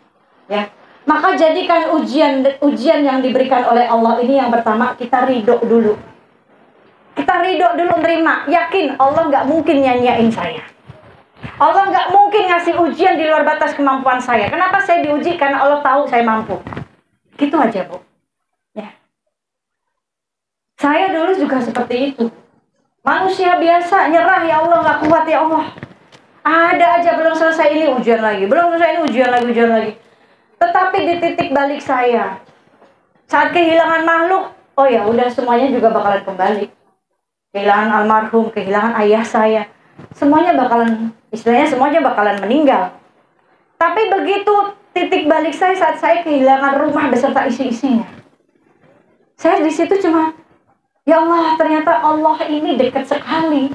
Ya. Maka jadikan ujian yang diberikan oleh Allah ini yang pertama, kita ridho dulu. Kita ridho dulu, nerima. Yakin Allah nggak mungkin nyanyain saya. Allah nggak mungkin ngasih ujian di luar batas kemampuan saya. Kenapa saya diuji? Karena Allah tahu saya mampu. Gitu aja, Bu. Ya. Saya dulu juga seperti itu. Manusia biasa, nyerah, ya Allah, nggak kuat, ya Allah. Ada aja, belum selesai ini ujian lagi, belum selesai ini ujian lagi. Tetapi di titik balik saya, saat kehilangan makhluk, oh ya udah, semuanya juga bakalan kembali. Kehilangan almarhum, kehilangan ayah saya, semuanya bakalan, istilahnya semuanya bakalan meninggal. Tapi begitu titik balik saya saat saya kehilangan rumah beserta isi-isinya, saya di situ cuma, ya Allah, ternyata Allah ini dekat sekali.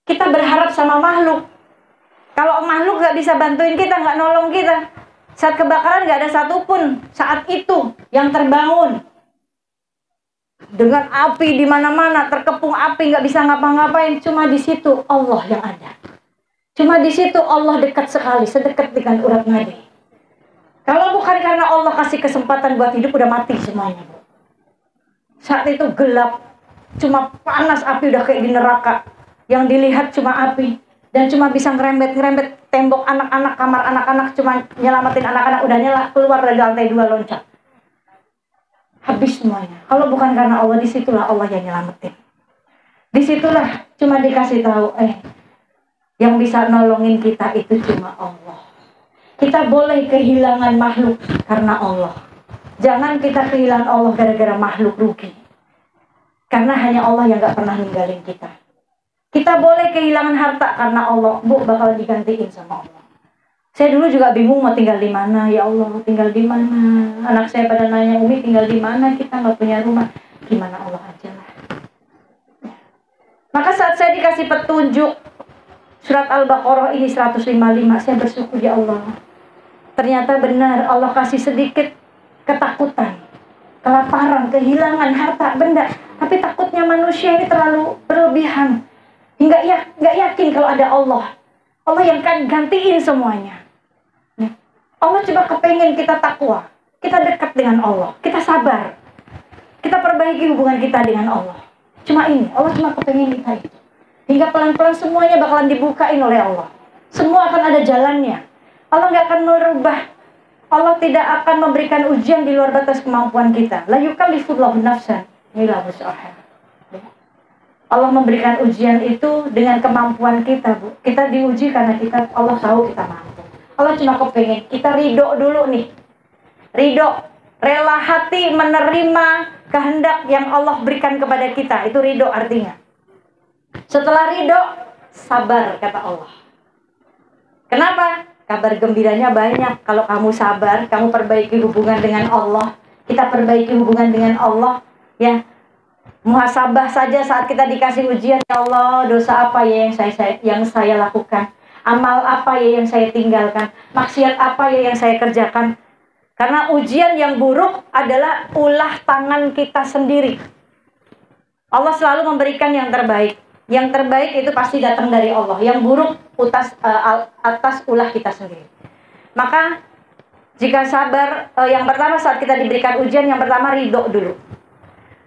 Kita berharap sama makhluk. Kalau makhluk gak bisa bantuin kita, gak nolong kita. Saat kebakaran gak ada satupun saat itu yang terbangun. Dengan api di mana-mana, terkepung api, gak bisa ngapa-ngapain. Cuma di situ Allah yang ada. Cuma di situ Allah dekat sekali, sedekat dengan urat nadi. Kalau bukan karena Allah kasih kesempatan buat hidup, udah mati semuanya, Bu. Saat itu gelap, cuma panas, api udah kayak di neraka. Yang dilihat cuma api. Dan cuma bisa ngerembet tembok anak-anak, kamar anak-anak, cuma nyelamatin anak-anak, udah nyala, keluar dari lantai 2 loncat. Habis semuanya. Kalau bukan karena Allah, disitulah Allah yang nyelamatin. Disitulah cuma dikasih tahu, yang bisa nolongin kita itu cuma Allah. Kita boleh kehilangan makhluk karena Allah. Jangan kita kehilangan Allah gara-gara makhluk rugi. Karena hanya Allah yang gak pernah ninggalin kita. Kita boleh kehilangan harta karena Allah, Bu, bakal digantiin sama Allah. Saya dulu juga bingung mau tinggal di mana, ya Allah, tinggal di mana. Anak saya pada nanya, Umi tinggal di mana, kita nggak punya rumah. Gimana Allah aja lah. Maka saat saya dikasih petunjuk surat Al-Baqarah ini 155, saya bersyukur, ya Allah. Ternyata benar Allah kasih sedikit ketakutan, kelaparan, kehilangan harta benda. Tapi takutnya manusia ini terlalu berlebihan. Nggak yakin kalau ada Allah. Allah yang kan gantiin semuanya. Allah coba kepengen kita takwa. Kita dekat dengan Allah, kita sabar, kita perbaiki hubungan kita dengan Allah. Cuma ini, Allah cuma kepengen kita itu. Hingga pelan-pelan semuanya bakalan dibukain oleh Allah. Semua akan ada jalannya. Allah nggak akan merubah. Allah tidak akan memberikan ujian di luar batas kemampuan kita. La yukallifullahu nafsan illa wus'aha. Allah memberikan ujian itu dengan kemampuan kita, Bu. Kita diuji karena Allah tahu kita mampu. Allah cuma kepengen kita ridho dulu nih. Ridho, rela hati menerima kehendak yang Allah berikan kepada kita. Itu ridho artinya. Setelah ridho, sabar kata Allah. Kenapa? Kabar gembiranya banyak. Kalau kamu sabar, kamu perbaiki hubungan dengan Allah. Kita perbaiki hubungan dengan Allah. Ya, muhasabah saja saat kita dikasih ujian. Ya Allah, dosa apa ya yang saya lakukan? Amal apa ya yang saya tinggalkan? Maksiat apa ya yang saya kerjakan? Karena ujian yang buruk adalah ulah tangan kita sendiri. Allah selalu memberikan yang terbaik. Yang terbaik itu pasti datang dari Allah. Yang buruk atas ulah kita sendiri. Maka jika sabar, yang pertama saat kita diberikan ujian, yang pertama ridho dulu.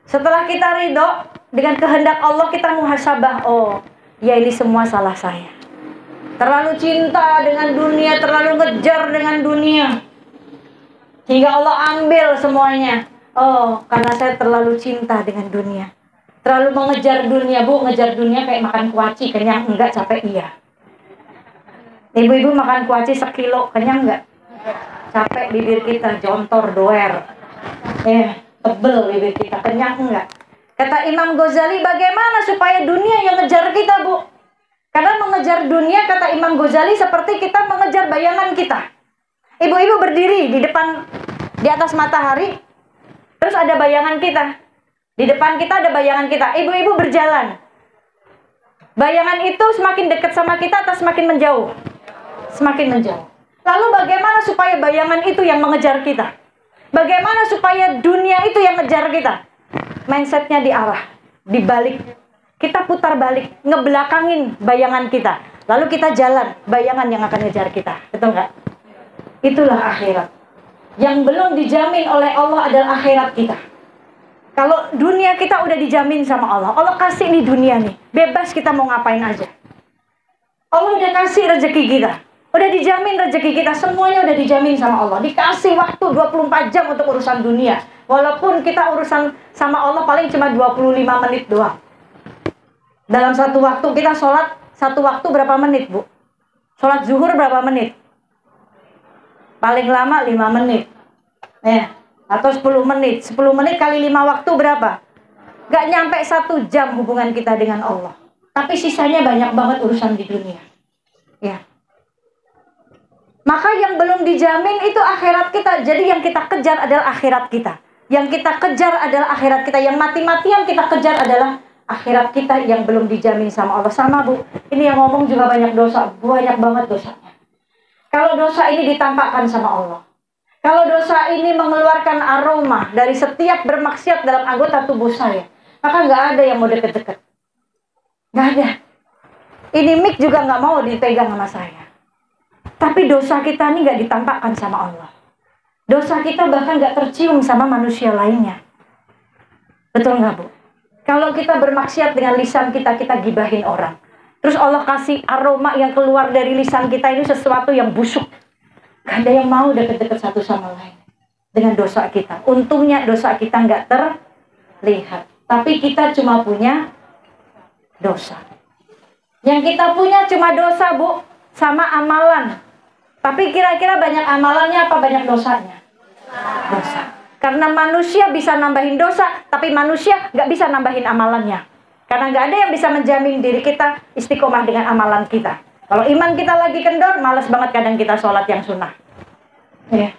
Setelah kita ridho dengan kehendak Allah, kita muhasabah. Oh, ya ini semua salah saya. Terlalu cinta dengan dunia, terlalu ngejar dengan dunia. Hingga Allah ambil semuanya. Oh, karena saya terlalu cinta dengan dunia. Terlalu mengejar dunia, Bu. Ngejar dunia kayak makan kuaci. Kenyang enggak, capek iya. Ibu-ibu makan kuaci 1 kilo, kenyang enggak? Capek bibir kita, jontor, doer. Tebel bibir kita, kenyang enggak? Kata Imam Ghazali, bagaimana supaya dunia yang ngejar kita, Bu? Karena mengejar dunia, kata Imam Ghazali, seperti kita mengejar bayangan kita. Ibu-ibu berdiri di atas matahari, terus ada bayangan kita. Di depan kita ada bayangan kita. Ibu-ibu berjalan. Bayangan itu semakin dekat sama kita atau semakin menjauh? Semakin menjauh. Lalu bagaimana supaya bayangan itu yang mengejar kita? Bagaimana supaya dunia itu yang ngejar kita? Mindsetnya diarah, dibalik. Kita putar balik, ngebelakangin bayangan kita. Lalu kita jalan, bayangan yang akan ngejar kita. Betul nggak? Itulah akhirat. Yang belum dijamin oleh Allah adalah akhirat kita. Kalau dunia kita udah dijamin sama Allah. Allah kasih nih dunia nih. Bebas kita mau ngapain aja. Allah udah kasih rezeki kita. Udah dijamin rezeki kita. Semuanya udah dijamin sama Allah. Dikasih waktu 24 jam untuk urusan dunia. Walaupun kita urusan sama Allah paling cuma 25 menit doang. Dalam satu waktu kita sholat, satu waktu berapa menit, Bu? Sholat zuhur berapa menit? Paling lama 5 menit. Atau 10 menit. 10 menit kali 5 waktu berapa? Gak nyampe 1 jam hubungan kita dengan Allah. Tapi sisanya banyak banget urusan di dunia. Ya. Maka yang belum dijamin itu akhirat kita. Jadi yang kita kejar adalah akhirat kita. Yang kita kejar adalah akhirat kita. Yang mati-matian kita kejar adalah akhirat kita yang belum dijamin sama Allah. Sama, Bu. Ini yang ngomong juga banyak dosa. Banyak banget dosanya. Kalau dosa ini ditampakkan sama Allah. Kalau dosa ini mengeluarkan aroma dari setiap bermaksiat dalam anggota tubuh saya, maka nggak ada yang mau deket-deket. Nggak ada. Ini mic juga nggak mau dipegang sama saya. Tapi dosa kita ini nggak ditampakkan sama Allah. Dosa kita bahkan nggak tercium sama manusia lainnya. Betul nggak, Bu? Kalau kita bermaksiat dengan lisan kita, kita gibahin orang. Terus Allah kasih aroma yang keluar dari lisan kita ini sesuatu yang busuk. Gak ada yang mau deket-deket satu sama lain dengan dosa kita. Untungnya dosa kita nggak terlihat. Tapi kita cuma punya dosa. Yang kita punya cuma dosa, Bu, sama amalan. Tapi kira-kira banyak amalannya apa banyak dosanya? Dosa. Karena manusia bisa nambahin dosa, tapi manusia nggak bisa nambahin amalannya. Karena nggak ada yang bisa menjamin diri kita istiqomah dengan amalan kita. Kalau iman kita lagi kendor, malas banget kadang kita sholat yang sunnah. Ya.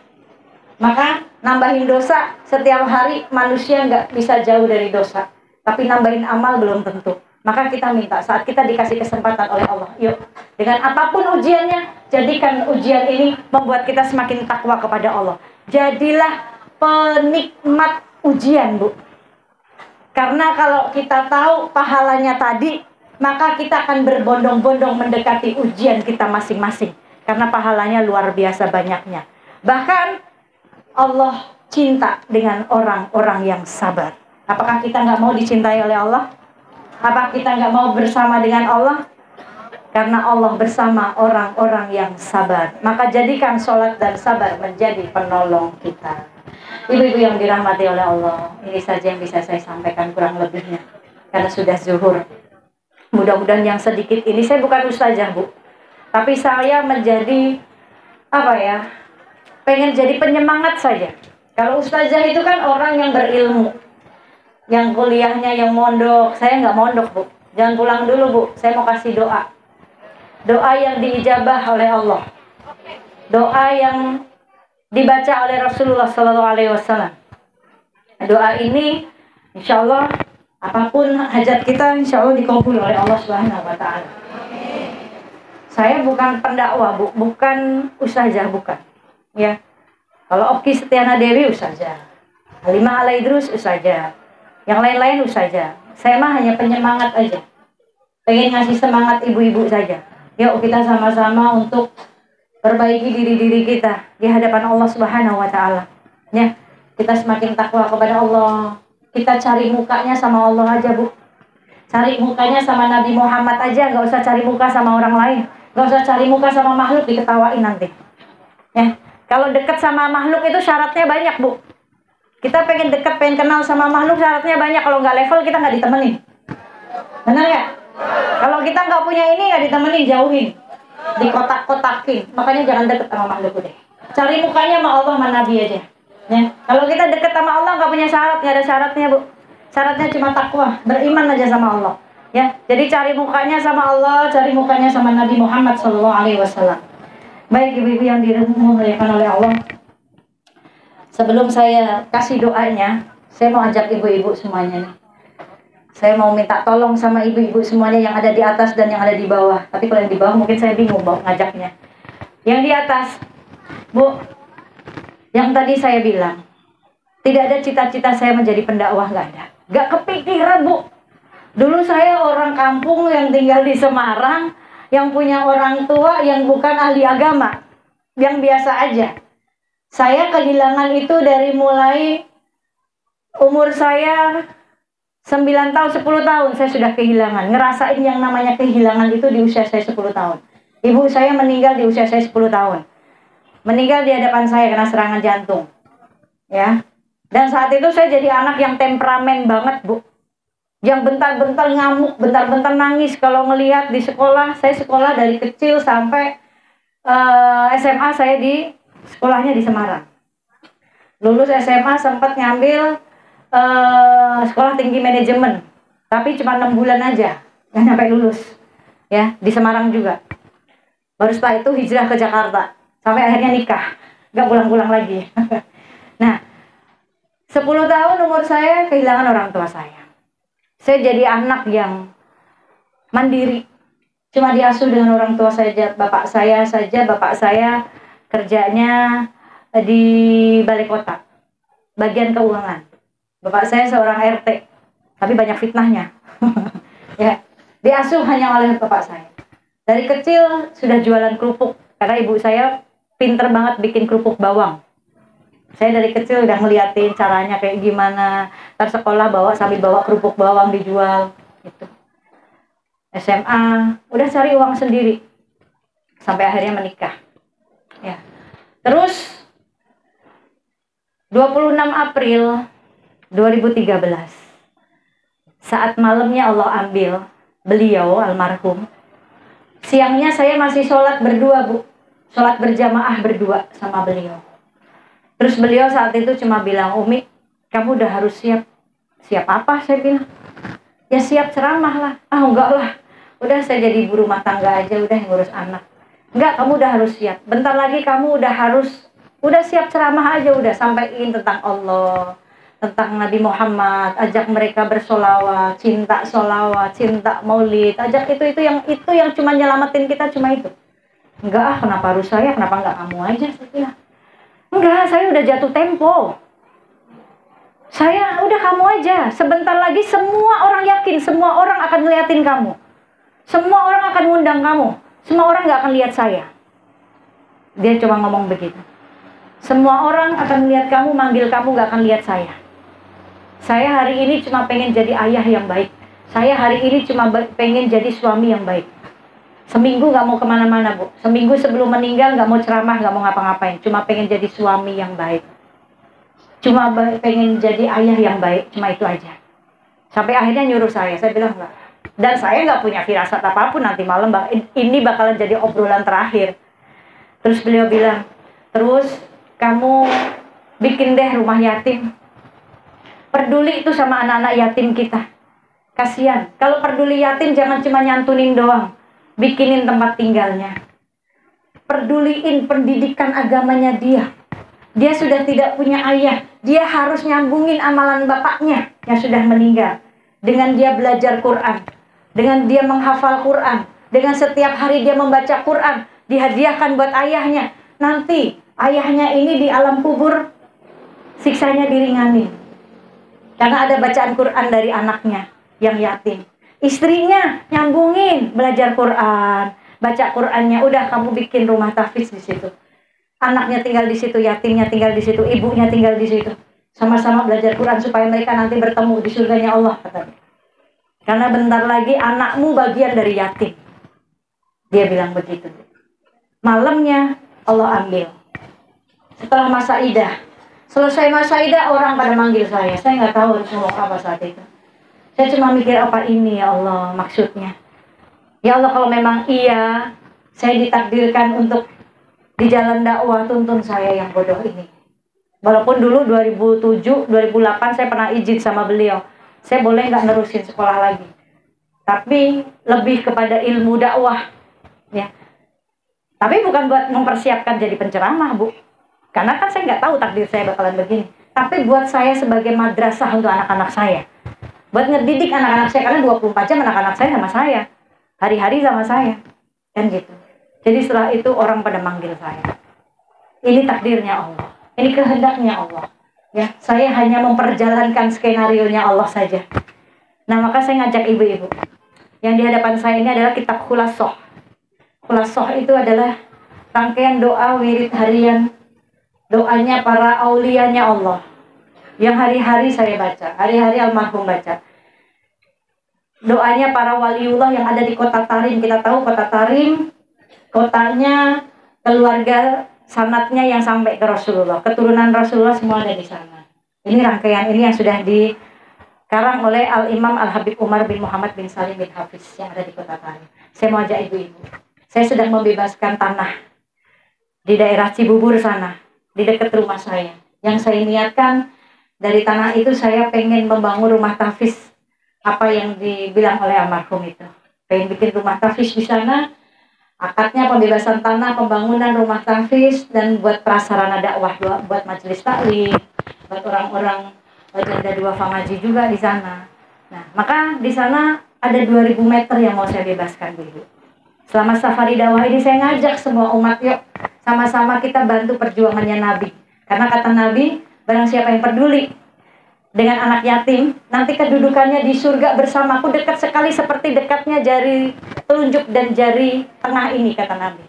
Maka nambahin dosa setiap hari manusia nggak bisa jauh dari dosa. Tapi nambahin amal belum tentu. Maka kita minta saat kita dikasih kesempatan oleh Allah. Yuk, dengan apapun ujiannya, jadikan ujian ini membuat kita semakin takwa kepada Allah. Jadilah penikmat ujian, Bu. Karena kalau kita tahu pahalanya tadi, maka kita akan berbondong-bondong mendekati ujian kita masing-masing. Karena pahalanya luar biasa banyaknya. Bahkan Allah cinta dengan orang-orang yang sabar. Apakah kita nggak mau dicintai oleh Allah? Apa kita nggak mau bersama dengan Allah? Karena Allah bersama orang-orang yang sabar. Maka jadikan sholat dan sabar menjadi penolong kita. Ibu-ibu yang dirahmati oleh Allah, ini saja yang bisa saya sampaikan kurang lebihnya. Karena sudah zuhur. Mudah-mudahan yang sedikit ini, saya bukan ustazah Bu, tapi saya menjadi pengen jadi penyemangat saja. Kalau ustazah itu kan orang yang berilmu, yang kuliahnya, yang mondok. Saya nggak mondok Bu, jangan pulang dulu Bu, saya mau kasih doa. Doa yang diijabah oleh Allah, doa yang dibaca oleh Rasulullah SAW. Doa ini insya Allah apapun hajat kita insya Allah dikabul oleh Allah Subhanahu Wa Taala. Saya bukan pendakwah Bu, bukan ustazah, bukan. Ya, kalau Oki Setiana Dewi ustazah, Halimah Alaidrus ustazah, yang lain-lain ustazah. Saya mah hanya penyemangat aja, pengen ngasih semangat ibu-ibu saja. Yuk kita sama-sama untuk perbaiki diri-diri kita di hadapan Allah Subhanahu Wa Taala. Ya, kita semakin takwa kepada Allah. Kita cari mukanya sama Allah aja Bu. Cari mukanya sama Nabi Muhammad aja, nggak usah cari muka sama orang lain. Nggak usah cari muka sama makhluk, diketawain nanti. Ya, kalau deket sama makhluk itu syaratnya banyak Bu. Kita pengen deket, pengen kenal sama makhluk, syaratnya banyak. Kalau nggak level kita nggak ditemenin. Benar nggak? Kalau kita nggak punya ini, nggak ditemenin, jauhin, dikotak-kotakin. Makanya jangan deket sama makhluk deh. Cari mukanya sama Allah, sama Nabi aja. Ya. Kalau kita deket sama Allah nggak punya syarat, nggak ada syaratnya Bu. Syaratnya cuma takwa, beriman aja sama Allah. Ya, jadi cari mukanya sama Allah, cari mukanya sama Nabi Muhammad SAW. Baik ibu-ibu yang dimuliakan oleh Allah. Sebelum saya kasih doanya, saya mau ajak ibu-ibu semuanya nih. Saya mau minta tolong sama ibu-ibu semuanya yang ada di atas dan yang ada di bawah. Tapi kalau yang di bawah mungkin saya bingung mau ngajaknya. Yang di atas, Bu, yang tadi saya bilang, tidak ada cita-cita saya menjadi pendakwah, nggak ada. Nggak kepikiran Bu. Dulu saya orang kampung yang tinggal di Semarang, yang punya orang tua yang bukan ahli agama, yang biasa aja. Saya kehilangan itu dari mulai umur saya 9 tahun, 10 tahun saya sudah kehilangan. Ngerasain yang namanya kehilangan itu di usia saya 10 tahun. Ibu saya meninggal di usia saya 10 tahun. Meninggal di hadapan saya karena serangan jantung. Ya. Dan saat itu saya jadi anak yang temperamen banget, Bu. Yang bentar-bentar ngamuk, bentar-bentar nangis kalau ngelihat di sekolah. Saya sekolah dari kecil sampai SMA saya di sekolahnya di Semarang. Lulus SMA sempat ngambil sekolah tinggi manajemen, tapi cuma 6 bulan aja, nggak sampai lulus, ya, di Semarang juga. Baru setelah itu hijrah ke Jakarta, sampai akhirnya nikah, nggak pulang-pulang lagi. Nah, 10 tahun umur saya kehilangan orang tua saya. Saya jadi anak yang mandiri, cuma diasuh dengan orang tua saja, bapak saya saja. Bapak saya kerjanya di balai kota, bagian keuangan. Bapak saya seorang RT, tapi banyak fitnahnya. Ya, diasuh hanya oleh bapak saya. Dari kecil sudah jualan kerupuk, karena ibu saya pinter banget bikin kerupuk bawang. Saya dari kecil udah ngeliatin caranya kayak gimana. Ntar sekolah sambil bawa kerupuk bawang dijual. Gitu. SMA, udah cari uang sendiri. Sampai akhirnya menikah. Ya. Terus, 26 April 2013, saat malamnya Allah ambil beliau almarhum, siangnya saya masih sholat berdua Bu, sholat berjamaah berdua sama beliau. Terus beliau saat itu cuma bilang, Umi, kamu udah harus siap. Siap apa? Saya bilang, ya siap ceramah lah. Ah enggak lah, udah saya jadi ibu rumah tangga aja, udah yang ngurus anak. Enggak, kamu udah harus siap, bentar lagi kamu udah siap ceramah aja, udah sampaikan tentang Allah, tentang Nabi Muhammad, ajak mereka bersolawat, cinta solawat, cinta maulid, ajak itu yang cuma nyelamatin kita, cuma itu. Enggak, kenapa harus saya, kenapa enggak kamu aja? Saya bilang, enggak, saya udah jatuh tempo, saya udah kamu aja, sebentar lagi semua orang yakin, semua orang akan ngeliatin kamu, semua orang akan ngundang kamu, semua orang enggak akan lihat saya. Dia cuma ngomong begitu. Semua orang akan melihat kamu, manggil kamu, gak akan lihat saya. Saya hari ini cuma pengen jadi ayah yang baik. Saya hari ini cuma pengen jadi suami yang baik. Seminggu gak mau kemana-mana, Bu. Seminggu sebelum meninggal gak mau ceramah, gak mau ngapa-ngapain. Cuma pengen jadi suami yang baik. Cuma pengen jadi ayah yang baik. Cuma itu aja. Sampai akhirnya nyuruh saya bilang enggak. Dan saya nggak punya firasat apapun nanti malam ini bakalan jadi obrolan terakhir. Terus beliau bilang, terus kamu bikin deh rumah yatim. Peduli itu sama anak-anak yatim kita. Kasihan. Kalau peduli yatim jangan cuma nyantunin doang. Bikinin tempat tinggalnya. Peduliin pendidikan agamanya dia. Dia sudah tidak punya ayah. Dia harus nyambungin amalan bapaknya yang sudah meninggal. Dengan dia belajar Quran. Dengan dia menghafal Quran. Dengan setiap hari dia membaca Quran. Dihadiahkan buat ayahnya. Nanti ayahnya ini di alam kubur siksanya diringanin. Karena ada bacaan Quran dari anaknya yang yatim. Istrinya nyambungin belajar Quran. Baca Qurannya. Udah kamu bikin rumah tahfiz di situ. Anaknya tinggal di situ, yatimnya tinggal di situ, ibunya tinggal di situ. Sama-sama belajar Quran supaya mereka nanti bertemu di surganya Allah, katanya. Karena bentar lagi anakmu bagian dari yatim. Dia bilang begitu. Malamnya Allah ambil. Setelah masa idah. Selesai masa idah orang pada manggil saya. Saya nggak tahu harus ngomong apa saat itu. Saya cuma mikir apa ini ya Allah maksudnya. Ya Allah kalau memang iya. Saya ditakdirkan untuk di jalan dakwah, tuntun saya yang bodoh ini. Walaupun dulu 2007, 2008 saya pernah izin sama beliau. Saya boleh nggak nerusin sekolah lagi. Tapi lebih kepada ilmu dakwah. Ya. Tapi bukan buat mempersiapkan jadi penceramah, Bu. Karena kan saya nggak tahu takdir saya bakalan begini. Tapi buat saya sebagai madrasah untuk anak-anak saya. Buat ngedidik anak-anak saya. Karena 24 jam anak-anak saya sama saya. Hari-hari sama saya. Kan gitu. Jadi setelah itu orang pada manggil saya. Ini takdirnya Allah. Ini kehendaknya Allah. Ya, saya hanya memperjalankan skenario-nya Allah saja. Nah, maka saya ngajak ibu-ibu. Yang di hadapan saya ini adalah kitab Khulasoh. Khulasoh itu adalah rangkaian doa wirid harian. Doanya para auliyanya Allah. Yang hari-hari saya baca. Hari-hari almarhum baca. Doanya para waliullah yang ada di kota Tarim. Kita tahu kota Tarim, kotanya keluarga sanatnya yang sampai ke Rasulullah. Keturunan Rasulullah semua ada di sana. Ini rangkaian ini yang sudah dikarang oleh Al-Imam Al-Habib Umar bin Muhammad bin Salim bin Hafiz yang ada di kota Tarim. Saya mau ajak ibu-ibu. Saya sedang membebaskan tanah di daerah Cibubur sana, di dekat rumah saya. Yang saya niatkan dari tanah itu saya pengen membangun rumah tahfiz. Apa yang dibilang oleh almarhum itu. Pengen bikin rumah tahfiz di sana. Akadnya pembebasan tanah, pembangunan rumah tahfiz, dan buat prasarana dakwah, buat majelis taklim, buat orang-orang janda dua famaji juga di sana. Nah, maka di sana ada 2000 meter yang mau saya bebaskan dulu. Selama safari dakwah ini saya ngajak semua umat, yuk sama-sama kita bantu perjuangannya Nabi. Karena kata Nabi, barang siapa yang peduli dengan anak yatim, nanti kedudukannya di surga bersamaku dekat sekali seperti dekatnya jari telunjuk dan jari tengah ini, kata Nabi.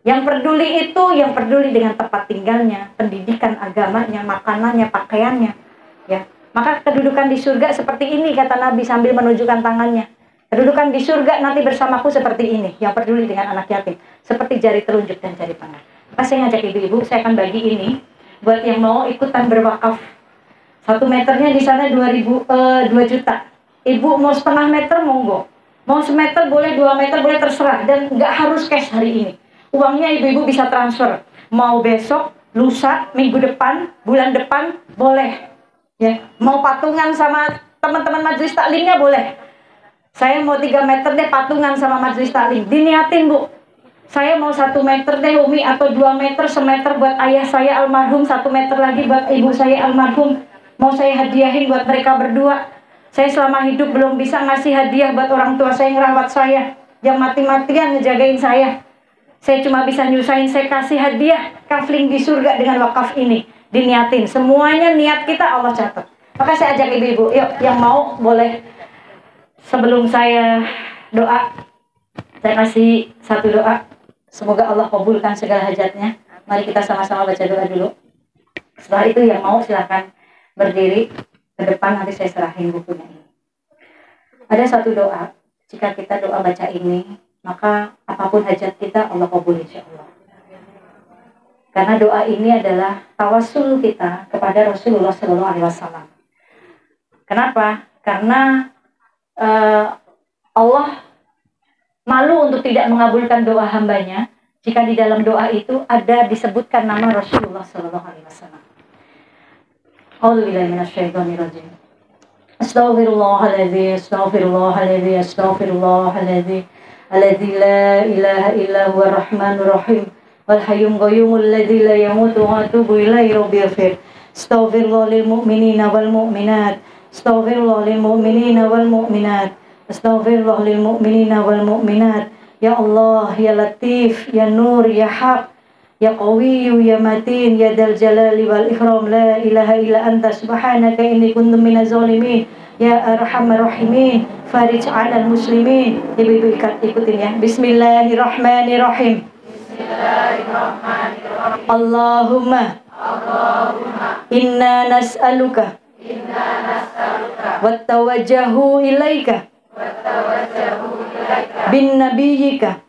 Yang peduli itu, yang peduli dengan tempat tinggalnya, pendidikan agamanya, makanannya, pakaiannya. Ya, maka kedudukan di surga seperti ini, kata Nabi sambil menunjukkan tangannya. Kedudukan di surga nanti bersamaku seperti ini, yang peduli dengan anak yatim, seperti jari telunjuk dan jari tengah. Maka saya ngajak ibu-ibu, saya akan bagi ini buat yang mau ikutan berwakaf. 1 meternya di sana 2 juta. Ibu mau setengah meter monggo. Mau semeter boleh, 2 meter boleh, terserah. Dan nggak harus cash hari ini. Uangnya ibu-ibu bisa transfer. Mau besok, lusa, minggu depan, bulan depan, boleh. Ya, mau patungan sama teman-teman majelis taklimnya boleh. Saya mau 3 meter deh patungan sama majelis taklim. Diniatin, Bu. Saya mau 1 meter deh Umi, atau 2 meter, semeter buat ayah saya almarhum, 1 meter lagi buat ibu saya almarhum. Mau saya hadiahin buat mereka berdua. Saya selama hidup belum bisa ngasih hadiah buat orang tua saya yang ngerawat saya, yang mati-matian ngejagain saya. Saya cuma bisa nyusahin, saya kasih hadiah kafling di surga dengan wakaf ini. Diniatin, semuanya niat kita Allah catat. Maka saya ajak ibu-ibu, yuk yang mau boleh. Sebelum saya doa, saya kasih satu doa. Semoga Allah kabulkan segala hajatnya. Mari kita sama-sama baca doa dulu. Setelah itu yang mau silahkan berdiri ke depan, nanti saya serahin bukunya ini. Ada satu doa, jika kita doa baca ini, maka apapun hajat kita Allah kabul insya Allah. Karena doa ini adalah tawasul kita kepada Rasulullah SAW. Kenapa? Karena Allah malu untuk tidak mengabulkan doa hambanya jika di dalam doa itu ada disebutkan nama Rasulullah SAW. A'udzubillahi minasyaitonirrajim. Astaghfirullahaladzim, astaghfirullahaladzim, astaghfirullahaladzim. Alladzi la ilaha illa huwa rahmanur rahim. Wal hayyul qayyumul ladzi la yamutu wa atubu ilaihi rabbil ghafir. Astaghfirullah lil mu'minina wal mu'minat. Astaghfirullah lil mu'minina wal mu'minat. Astaghfirullah lil mu'minina wal mu'minat. Ya Allah, ya Latif, ya Nur, ya Haq, ya Qawiyyu, ya Matin, ya Dal Jalali wal Ikram. La ilaha illa anta subhanaka inni kuntu minaz zalimin. Ya Arhamar Rahimin, farij 'alal muslimin. Ibu-ibu ikutin ya. Bismillahirrahmanirrahim. Allahumma inna nas'aluka wa tawajjahu ilaika bin nabiyyika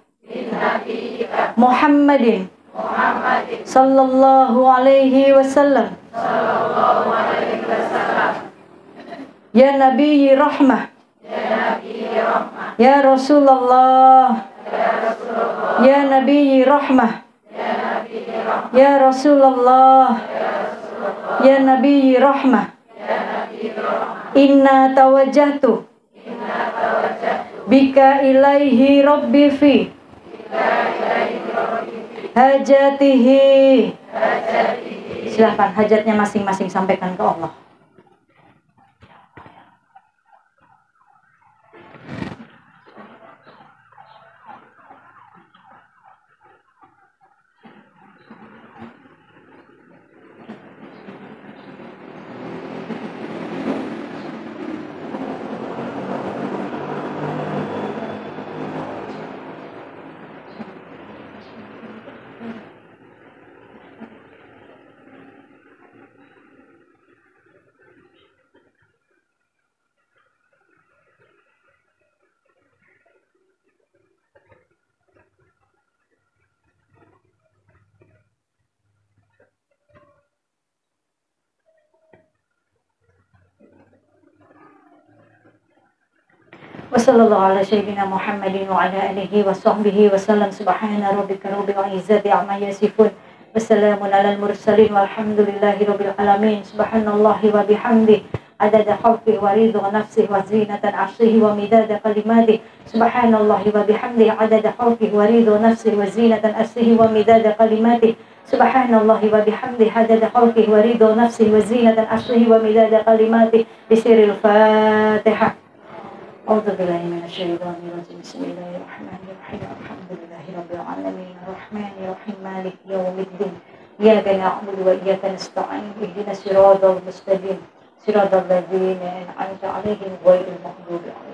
Muhammadin sallallahu alaihi wasallam. Ya Nabi Rahmah, Ya Rasulullah, Ya Nabi Rahmah, Ya Rasulullah, Ya Nabi Rahmah. Inna tawajjahtu bika ilaihi rabbi fi hajatihi. Silahkan hajatnya masing-masing sampaikan ke Allah. Wassallallahu ala sayyidina Muhammadin wa ala alihi wa sahbihi wa sallam. Subhana rabbika rabbil izzati amma yasifun. Wassalamun alal mursalin walhamdulillahi rabbil alamin. Subhanallahi wa bihamdi adada khalqihi wa ridha nafsihi wa zinatan arshihi wa midada kalimatihi. Subhanallahi wa bihamdi adada khalqihi wa ridha nafsihi wa zinatan arshihi wa midada kalimatihi. Subhanallahi wa bihamdi adada khalqihi wa ridha nafsihi wa zinatan arshihi wa midada kalimatihi. Bisiril Fatihah. A'udzubillahi minasyaitonirrajim. Bismillahirrahmanirrahim. Alhamdulillahi rabbil alamin. Arrahmanir rahim. Maliki yaumiddin. Iyyaka na'budu wa iyyaka nasta'in. Ihdinas siratal mustaqim. Siratal ladzina an'amta 'alaihim ghairil maghdubi 'alaihim